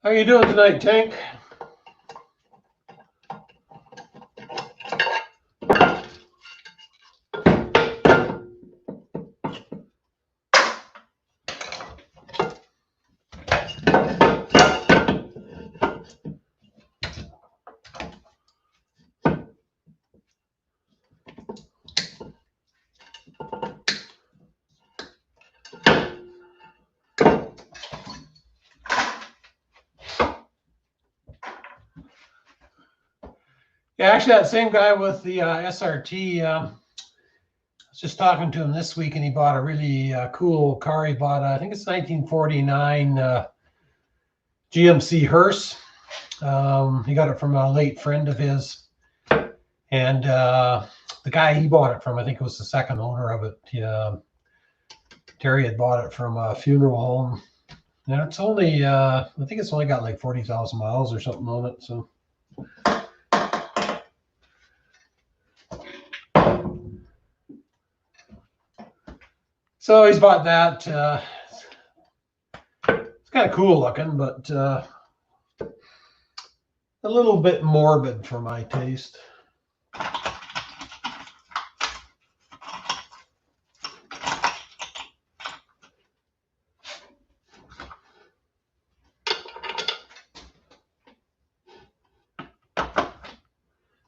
[SPEAKER 1] How you doing tonight, Tank? Yeah, actually, that same guy with the SRT, I was just talking to him this week, and he bought a really cool car. He bought, I think it's 1949 GMC hearse. He got it from a late friend of his. And the guy he bought it from, I think it was the second owner of it. Terry had bought it from a funeral home. And it's only, I think it's only got like 40,000 miles or something on it. So he's bought that. It's kind of cool looking, but a little bit morbid for my taste.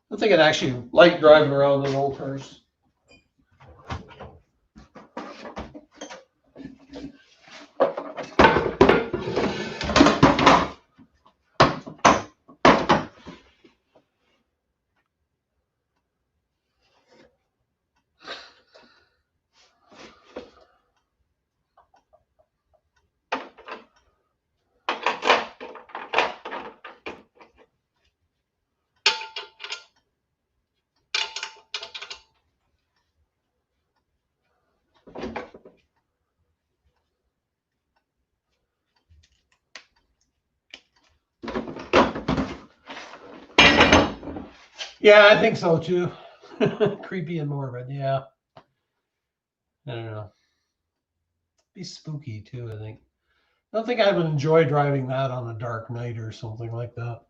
[SPEAKER 1] I think I'd actually like driving around an old hearse. Yeah, I think so too. Creepy and morbid, yeah. I don't know. Be spooky too, I think. I don't think I would enjoy driving that on a dark night or something like that.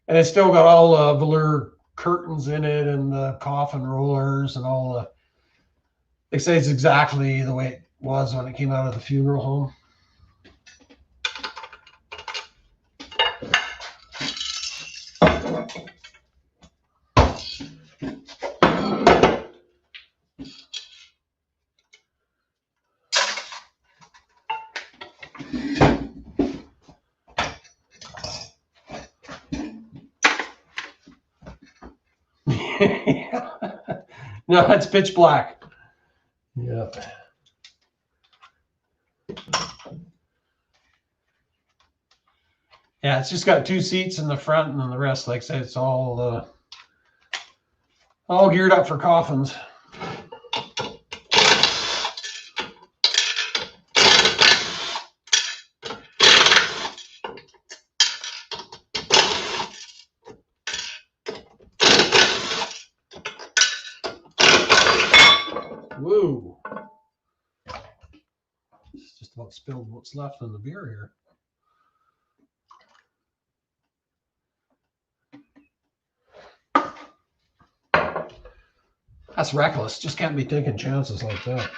[SPEAKER 1] And it's still got all the velour curtains in it and the coffin rollers and all the. They say it's exactly the way it was when it came out of the funeral home. No, it's pitch black. Yeah. Yeah, it's just got two seats in the front, and then the rest, like I said, it's all geared up for coffins. Woo! It's just about spilled what's left in the beer here. That's reckless. Just can't be taking chances like that.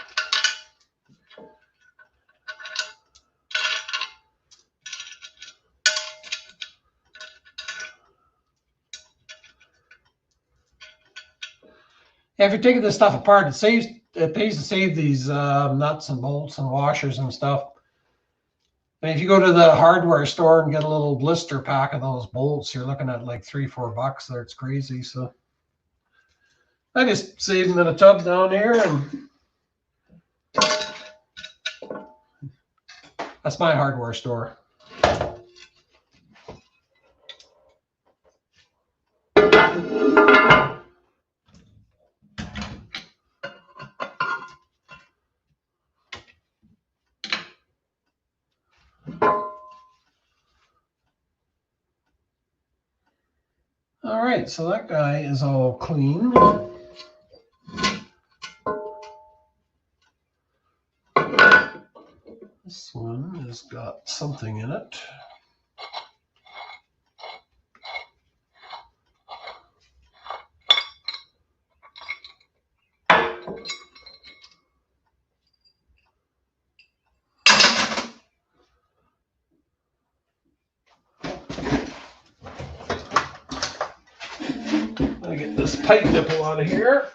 [SPEAKER 1] Yeah, if you're taking this stuff apart, it pays to save these nuts and bolts and washers and stuff. I mean, if you go to the hardware store and get a little blister pack of those bolts, you're looking at like $3-4 there. It's crazy. So I just save them in a tub down here, and that's my hardware store. All right, so that guy is all clean. This one has got something in it. I get this pipe nipple out of here.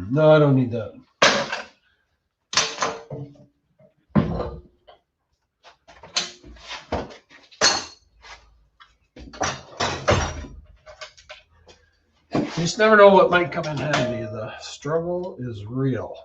[SPEAKER 1] No, I don't need that. You just never know what might come in handy. The struggle is real.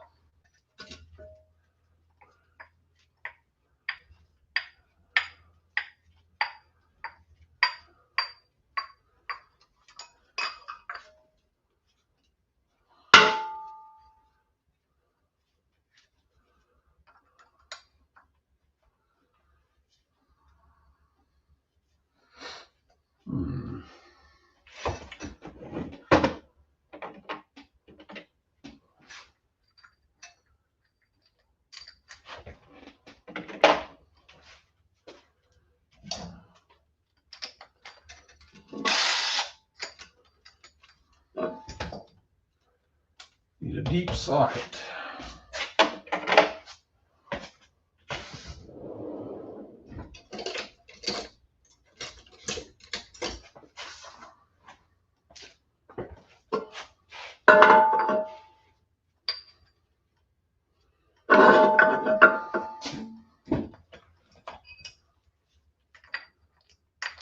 [SPEAKER 1] Need a deep socket.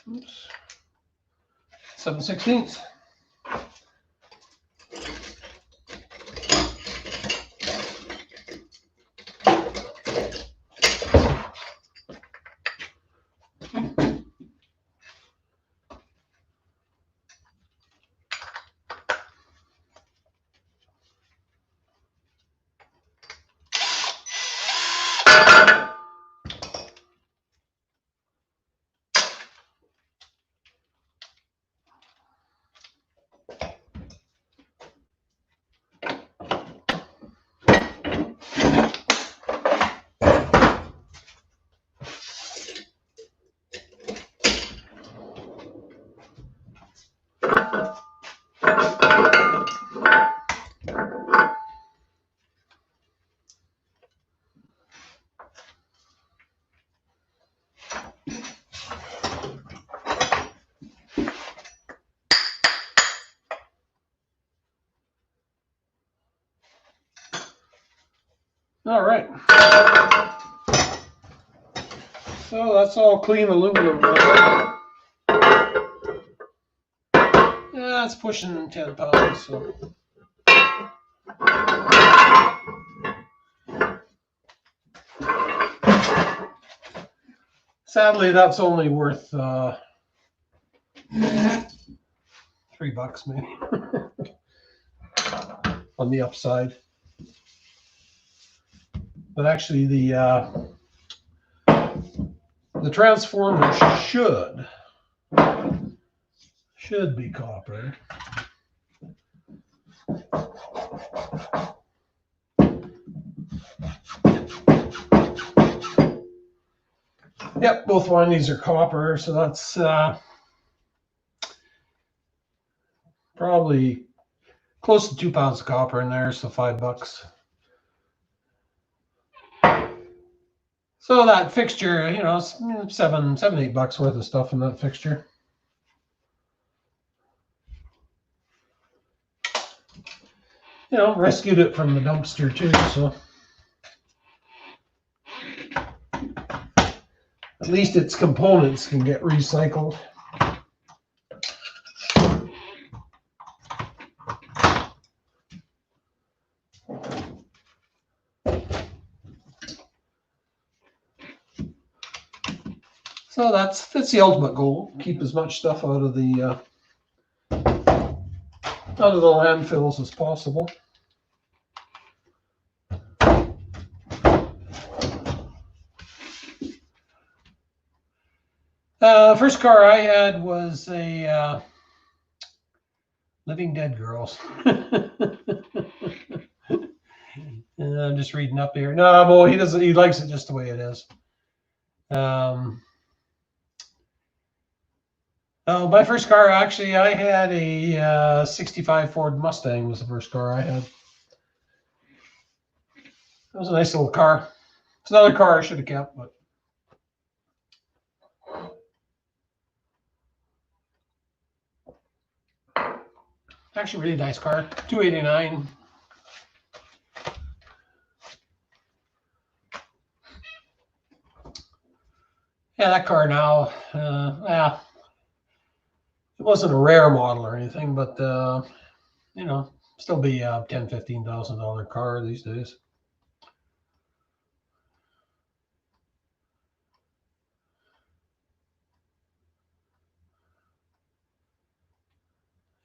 [SPEAKER 1] Oops. 7/16. All right. So that's all clean aluminum. Yeah, it's pushing 10 pounds. So. Sadly, that's only worth $3 maybe on the upside. But actually, the transformer should be copper. Yep, both windings are copper, so that's probably close to 2 pounds of copper in there, so $5. So that fixture, you know, $7-8 worth of stuff in that fixture. You know, rescued it from the dumpster too, so at least its components can get recycled. So that's the ultimate goal. Keep as much stuff out of the landfills as possible. First car I had was a Living Dead Girls. And I'm just reading up here. No, well, he doesn't. He likes it just the way it is. Oh, my first car, actually, I had a 65 Ford Mustang was the first car I had. It was a nice little car. It's another car I should have kept, but actually really nice car. 289. Yeah, that car now, yeah, it wasn't a rare model or anything, but you know, still be a $10,000-$15,000 car these days.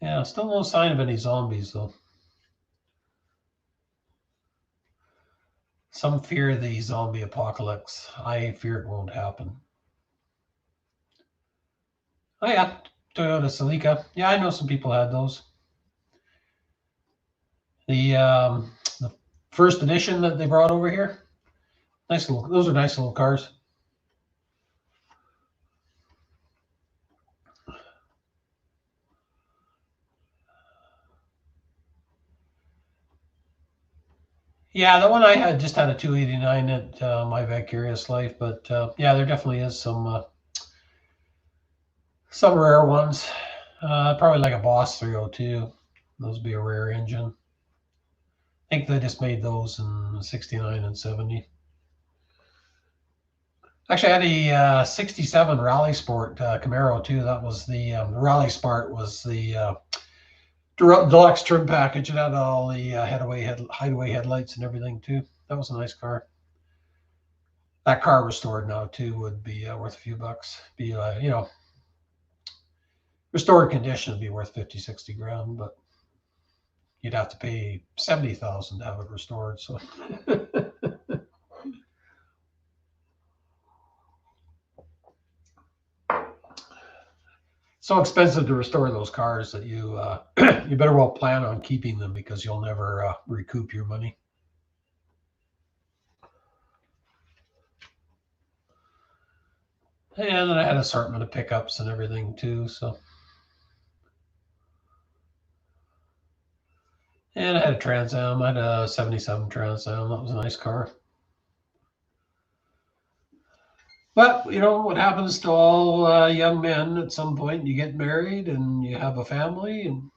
[SPEAKER 1] Yeah, still no sign of any zombies though. Some fear the zombie apocalypse. I fear it won't happen. Oh yeah, Toyota Celica. Yeah, I know some people had those. The first edition that they brought over here. Nice little. Those are nice little cars. Yeah, the one I had just had a 289 at my Vicarious Life, but yeah, there definitely is some rare ones. Probably like a Boss 302. Those would be a rare engine. I think they just made those in 69 and 70. Actually, I had a 67 Rally Sport Camaro too. That was the Rally Sport was the deluxe trim package. It had all the hideaway headlights and everything too. That was a nice car. That car restored now too would be worth a few bucks. Be you know, restored condition would be worth 50, 60 grand, but you'd have to pay 70,000 to have it restored. So. So expensive to restore those cars that you you better well plan on keeping them because you'll never recoup your money. And then I had an assortment of pickups and everything too. So, and I had a Trans Am. I had a 77 Trans Am. That was a nice car. But you know what happens to all young men at some point? You get married and you have a family, and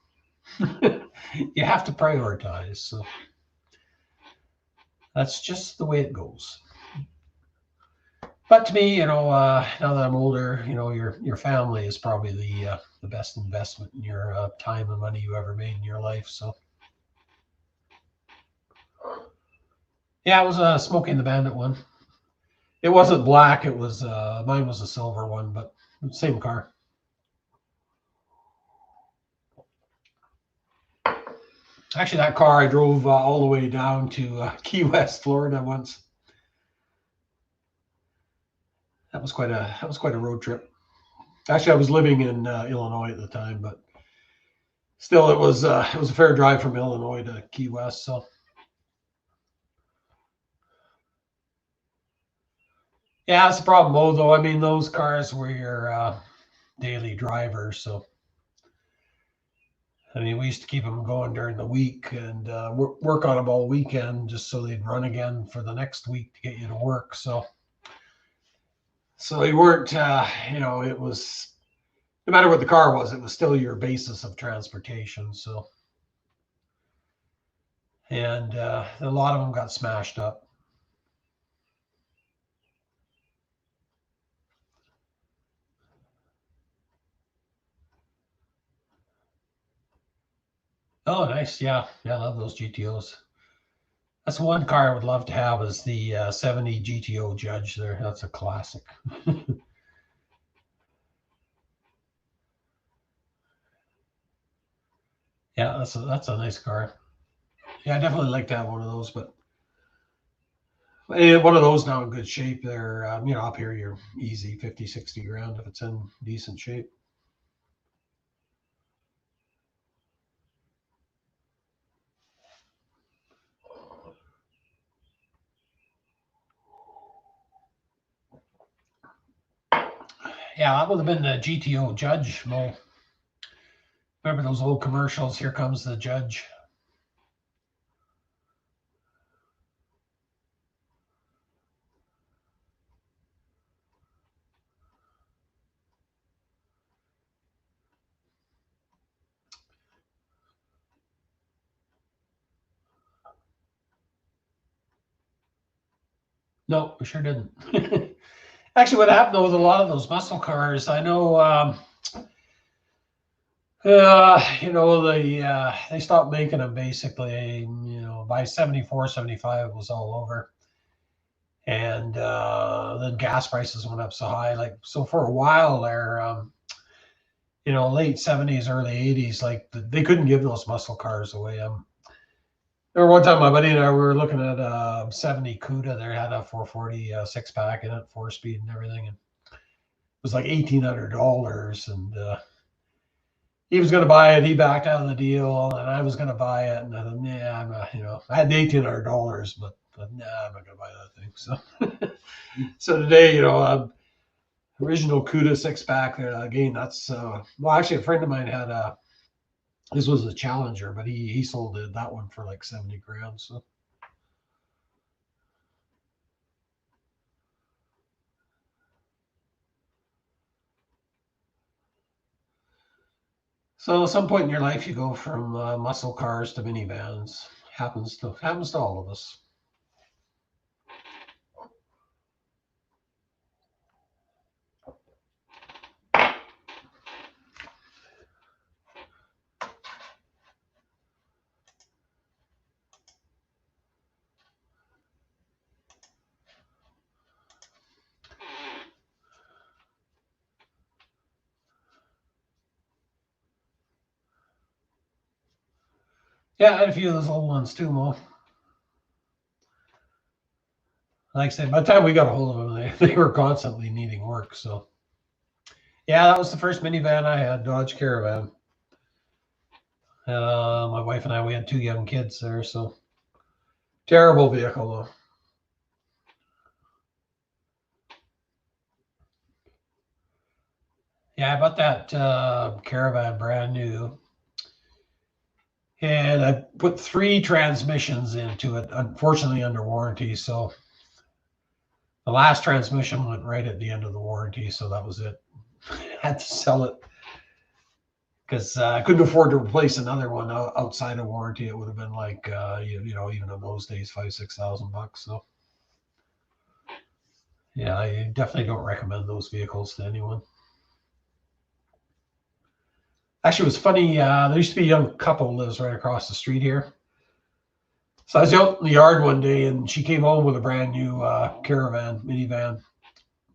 [SPEAKER 1] you have to prioritize. So that's just the way it goes. But to me, you know, now that I'm older, you know, your family is probably the best investment in your time and money you ever made in your life. So yeah, it was a Smokey and the Bandit one. It wasn't black. It was mine was a silver one, but same car. Actually, that car I drove all the way down to Key West, Florida once. That was quite a road trip. Actually, I was living in Illinois at the time, but still, it was a fair drive from Illinois to Key West. So yeah, that's the problem, though. I mean, those cars were your daily drivers, so I mean, we used to keep them going during the week and work on them all weekend just so they'd run again for the next week to get you to work. So they weren't, you know, it was no matter what the car was, it was still your basis of transportation. So, and a lot of them got smashed up. Oh, nice. Yeah. Yeah. I love those GTOs. That's one car I would love to have is the 70 GTO Judge there. That's a classic. Yeah, that's a nice car. Yeah, I definitely like to have one of those, but one of those now in good shape. They're, you know, up here you're easy 50, 60 grand if it's in decent shape. Yeah, that would have been the GTO Judge, Mo. Remember those old commercials? Here comes the judge. No, we sure didn't. Actually, what happened though with a lot of those muscle cars, I know, they stopped making them basically, by 74, 75, it was all over. And then gas prices went up so high. So for a while there, late 70s, early 80s, they couldn't give those muscle cars away. There one time my buddy and I were looking at a 70 Cuda. They had a 440 six-pack in it, 4-speed and everything. And it was like $1,800. And he was going to buy it. He backed out of the deal, and I was going to buy it. And I thought, nah, I'm not, I had $1,800, but nah, I'm not going to buy that thing. So today, original Cuda six-pack there. Again, that's, actually a friend of mine had this was a Challenger, but he sold that one for like 70 grand. So at some point in your life, you go from muscle cars to minivans. Happens to all of us. Yeah, I had a few of those old ones too, Mo. Like I said, by the time we got a hold of them, they were constantly needing work. So, yeah, that was the first minivan I had, Dodge Caravan. My wife and I, we had 2 young kids there, so terrible vehicle though. Yeah, I bought that Caravan brand new. And I put 3 transmissions into it, unfortunately under warranty. So the last transmission went right at the end of the warranty. So that was it. I had to sell it because I couldn't afford to replace another one outside of warranty. It would have been like, even in those days, $5,000-6,000. So yeah, I definitely don't recommend those vehicles to anyone. Actually, it was funny. There used to be a young couple who lives right across the street here. So I was out in the yard one day, and she came home with a brand new Caravan minivan.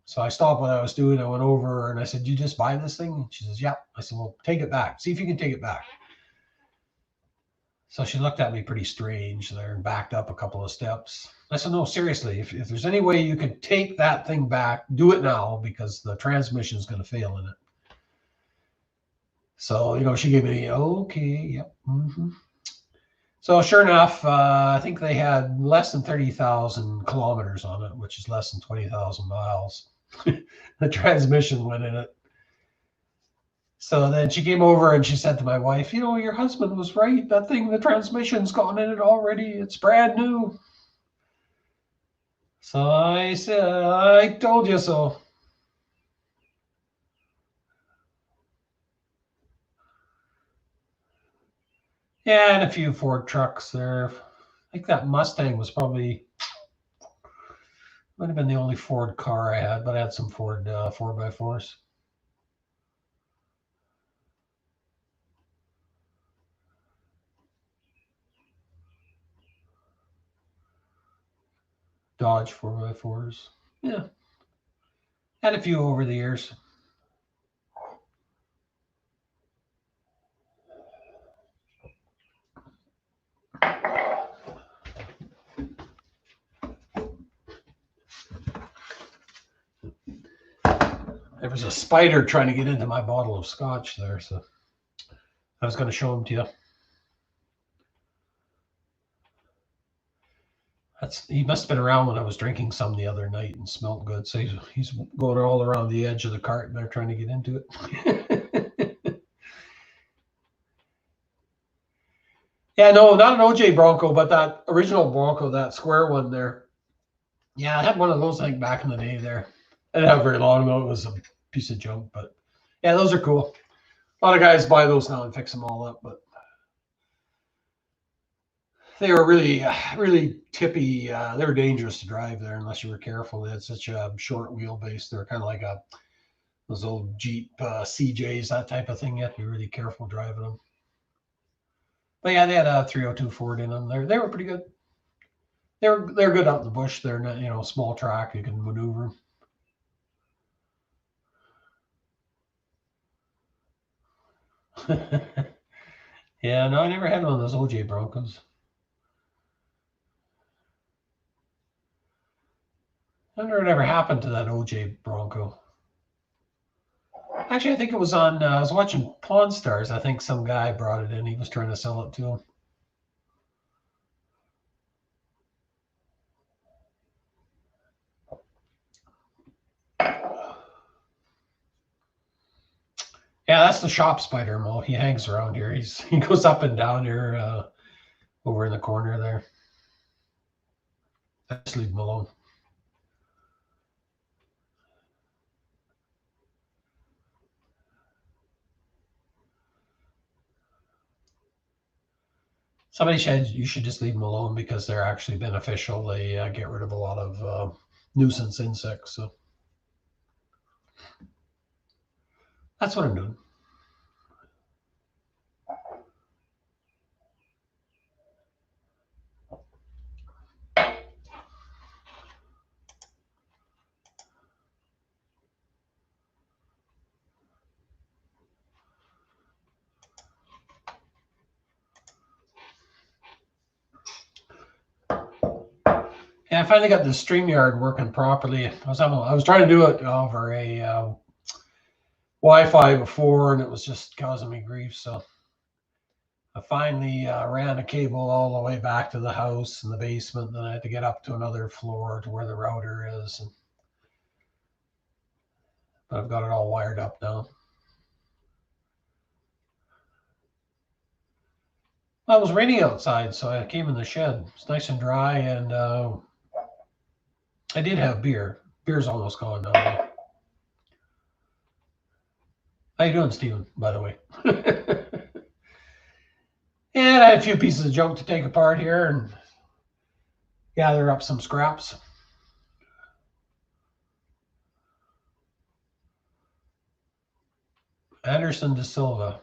[SPEAKER 1] So I stopped what I was doing. I went over and I said, "You just buy this thing?" And she says, "Yeah." I said, "Well, take it back. See if you can take it back." So she looked at me pretty strange there and backed up a couple of steps. I said, "No, seriously, if there's any way you can take that thing back, do it now, because the transmission is going to fail in it." So, she gave me, okay, yep. Mm-hmm. So sure enough, I think they had less than 30,000 kilometers on it, which is less than 20,000 miles. The transmission went in it. So then she came over and she said to my wife, "Your husband was right. That thing, the transmission's gone in it already. It's brand new." So I said, "I told you so." Yeah, and a few Ford trucks there. I think that Mustang was probably, might have been the only Ford car I had, but I had some Ford 4x4s. Dodge 4x4s. Yeah, had a few over the years. There was a spider trying to get into my bottle of scotch there, so I was going to show him to you. He must have been around when I was drinking some the other night and smelled good. So he's going all around the edge of the cart and they're trying to get into it. Yeah, no, not an OJ Bronco, but that original Bronco, that square one there. Yeah, I had one of those, I think, back in the day there. I didn't have very long though. It was a piece of junk, but yeah, those are cool. A lot of guys buy those now and fix them all up, but they were really, really tippy. They were dangerous to drive there unless you were careful. They had such a short wheelbase. They're kind of like those old Jeep CJs, that type of thing. You have to be really careful driving them. But yeah, they had a 302 Ford in them. They were pretty good. They're good out in the bush. They're not, small track. You can maneuver. Yeah, no, I never had one of those OJ Broncos. I wonder what ever happened to that OJ Bronco. Actually, I think it was on. I was watching Pawn Stars. I think some guy brought it in. He was trying to sell it to him. Yeah, that's the shop spider, Mo. He hangs around here. He goes up and down here, over in the corner there. I just leave him alone. Somebody said you should just leave them alone because they're actually beneficial. They get rid of a lot of nuisance insects. So that's what I'm doing. Yeah, I finally got the StreamYard working properly. I was trying to do it over a Wi-Fi before, and it was just causing me grief. So I finally ran a cable all the way back to the house in the basement. Then I had to get up to another floor to where the router is. But I've got it all wired up now. Well, it was raining outside, so I came in the shed. It's nice and dry, and I did have beer. Beer's almost gone now. How you doing, Steven, by the way? And I had a few pieces of junk to take apart here and gather up some scraps. Anderson De Silva.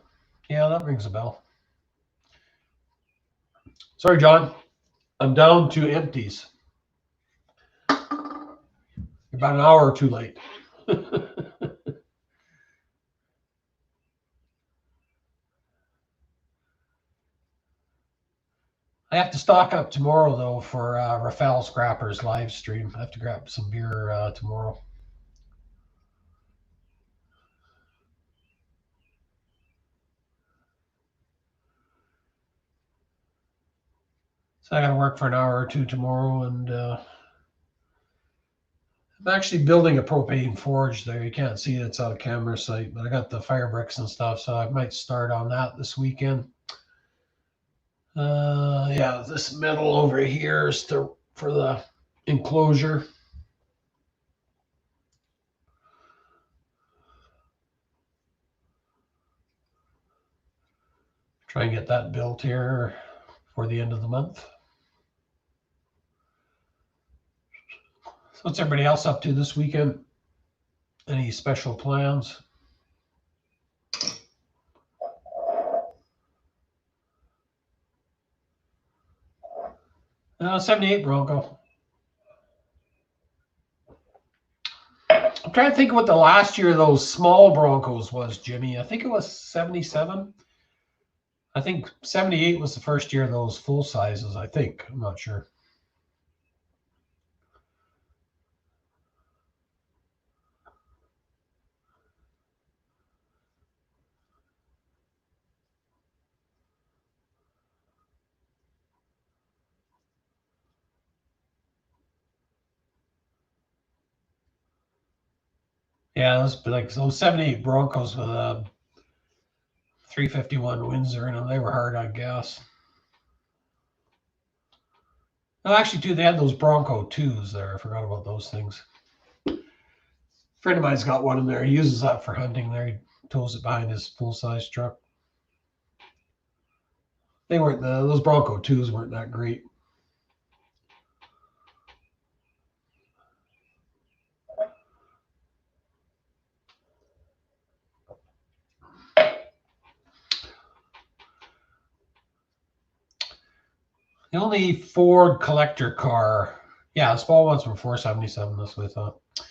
[SPEAKER 1] Yeah, that rings a bell. Sorry, John. I'm down to empties. You're about an hour or two late. I have to stock up tomorrow, though, for Rafael Scrapper's live stream. I have to grab some beer tomorrow. So I got to work for an hour or two tomorrow, and I'm actually building a propane forge there. You can't see it, it's on a camera site, but I got the fire bricks and stuff, so I might start on that this weekend. Yeah, this metal over here is for the enclosure. Try and get that built here for the end of the month. So what's everybody else up to this weekend? Any special plans? 78 Bronco. I'm trying to think what the last year of those small Broncos was, Jimmy. I think it was 77. I think 78 was the first year of those full sizes, I think. I'm not sure. Yeah, those 78 Broncos with 351 Windsor in them. They were hard on gas. No, actually, too, they had those Bronco 2s there. I forgot about those things. A friend of mine's got one in there. He uses that for hunting there. He tows it behind his full-size truck. They weren't those Bronco 2s weren't that great. The only Ford collector car, yeah, the small ones were $477. That's what I thought. If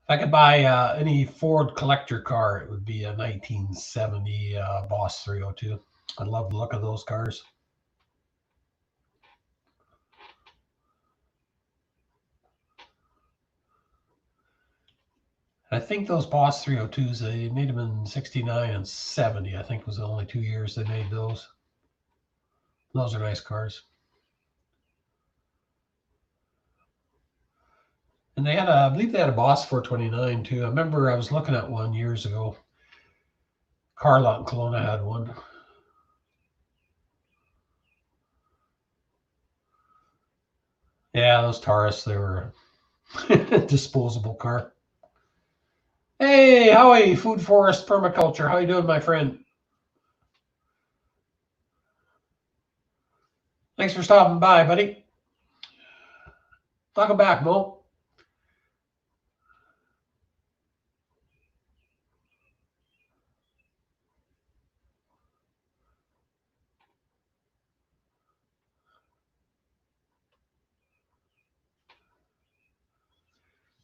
[SPEAKER 1] I could buy any Ford collector car, it would be a 1970 Boss 302. I love the look of those cars. I think those Boss 302s, they made them in 69 and 70. I think was the only 2 years they made those. Those are nice cars. And they had I believe they had a Boss 429 too. I remember I was looking at one years ago. Car lot in Kelowna had one. Yeah, those Taurus, they were a disposable car. Hey, Howie, Food Forest Permaculture. How you doing, my friend? Thanks for stopping by, buddy. Welcome back, Mo.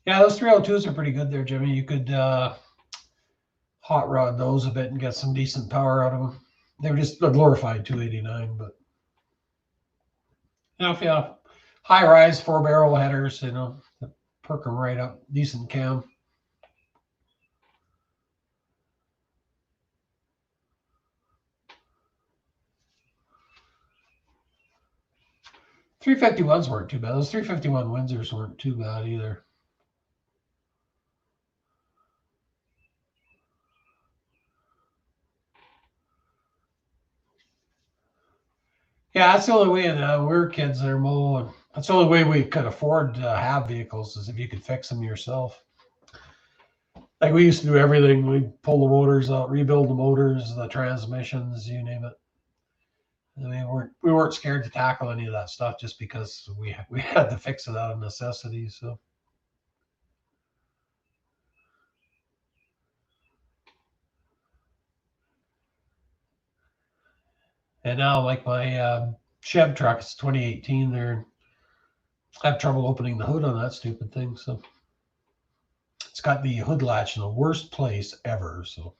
[SPEAKER 1] Yeah, those 302s are pretty good there, Jimmy. You could hot rod those a bit and get some decent power out of them. They were just a glorified 289, but if you have high rise 4-barrel headers, perk them right up, decent cam. .351s weren't too bad. Those 351 Windsors weren't too bad either. Yeah, that's the only way we were kids there, Mo. And that's the only way we could afford to have vehicles is if you could fix them yourself. Like we used to do everything. We'd pull the motors out, rebuild the motors, the transmissions, you name it. I mean, we weren't scared to tackle any of that stuff just because we had to fix it out of necessity. So. And now, like my Chev truck, it's 2018. I have trouble opening the hood on that stupid thing. So it's got the hood latch in the worst place ever. So.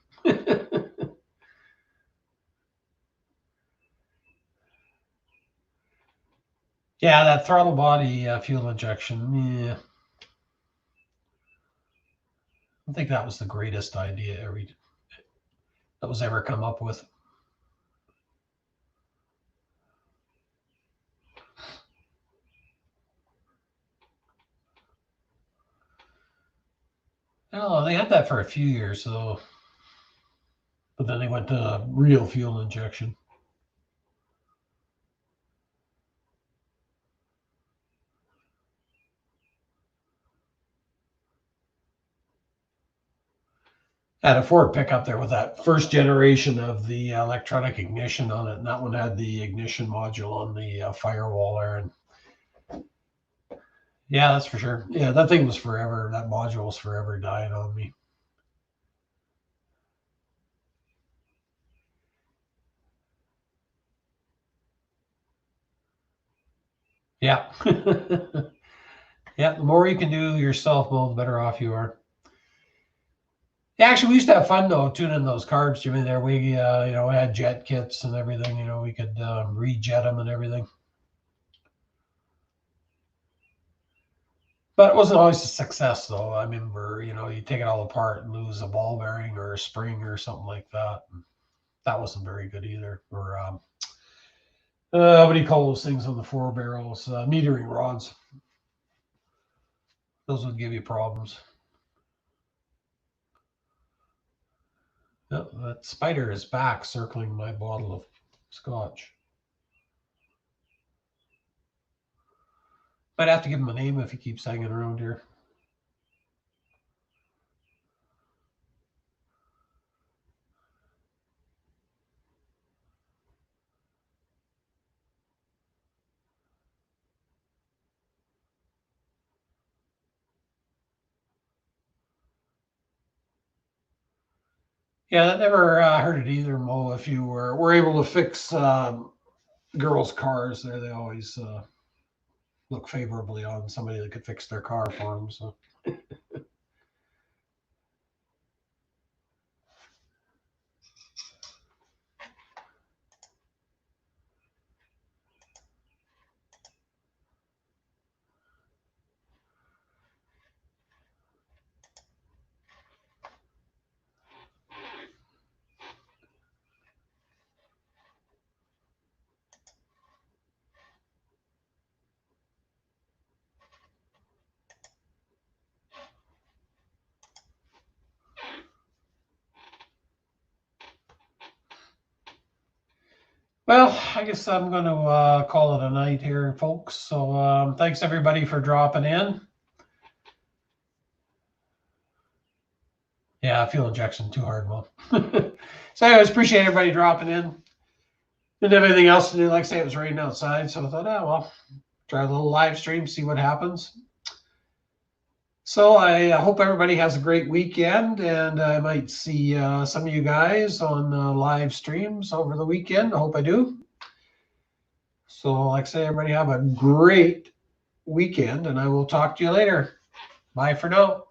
[SPEAKER 1] Yeah, that throttle body fuel injection. Yeah, I don't think that was the greatest idea that was ever come up with. Oh, they had that for a few years, so, but then they went to real fuel injection. I had a Ford pickup there with that first generation of the electronic ignition on it, and that one had the ignition module on the firewall there. And yeah, that's for sure. Yeah, that thing was forever. That module was forever dying on me. Yeah. Yeah, the more you can do yourself, the better off you are. Yeah, actually, we used to have fun though tuning those carbs, Jimmy. There, we had jet kits and everything. We could rejet them and everything. But it wasn't always a success though. I remember, you take it all apart and lose a ball bearing or a spring or something like that. And that wasn't very good either. Or what do you call those things on the 4-barrels? Metering rods. Those would give you problems. Oh, that spider is back circling my bottle of scotch. Might have to give him a name if he keeps hanging around here. Yeah, that never hurt it either, Mo. If you were able to fix girls' cars, there they always look favorably on somebody that could fix their car for them. So. Well, I guess I'm going to call it a night here, folks. So thanks everybody for dropping in. Yeah, I feel injection too hard, Mo. So anyways, appreciate everybody dropping in. Didn't have anything else to do. Like I say, it was raining outside, so I thought, oh, well, try a little live stream, see what happens. So I hope everybody has a great weekend, and I might see some of you guys on live streams over the weekend. I hope I do. So like I say, everybody have a great weekend, and I will talk to you later. Bye for now.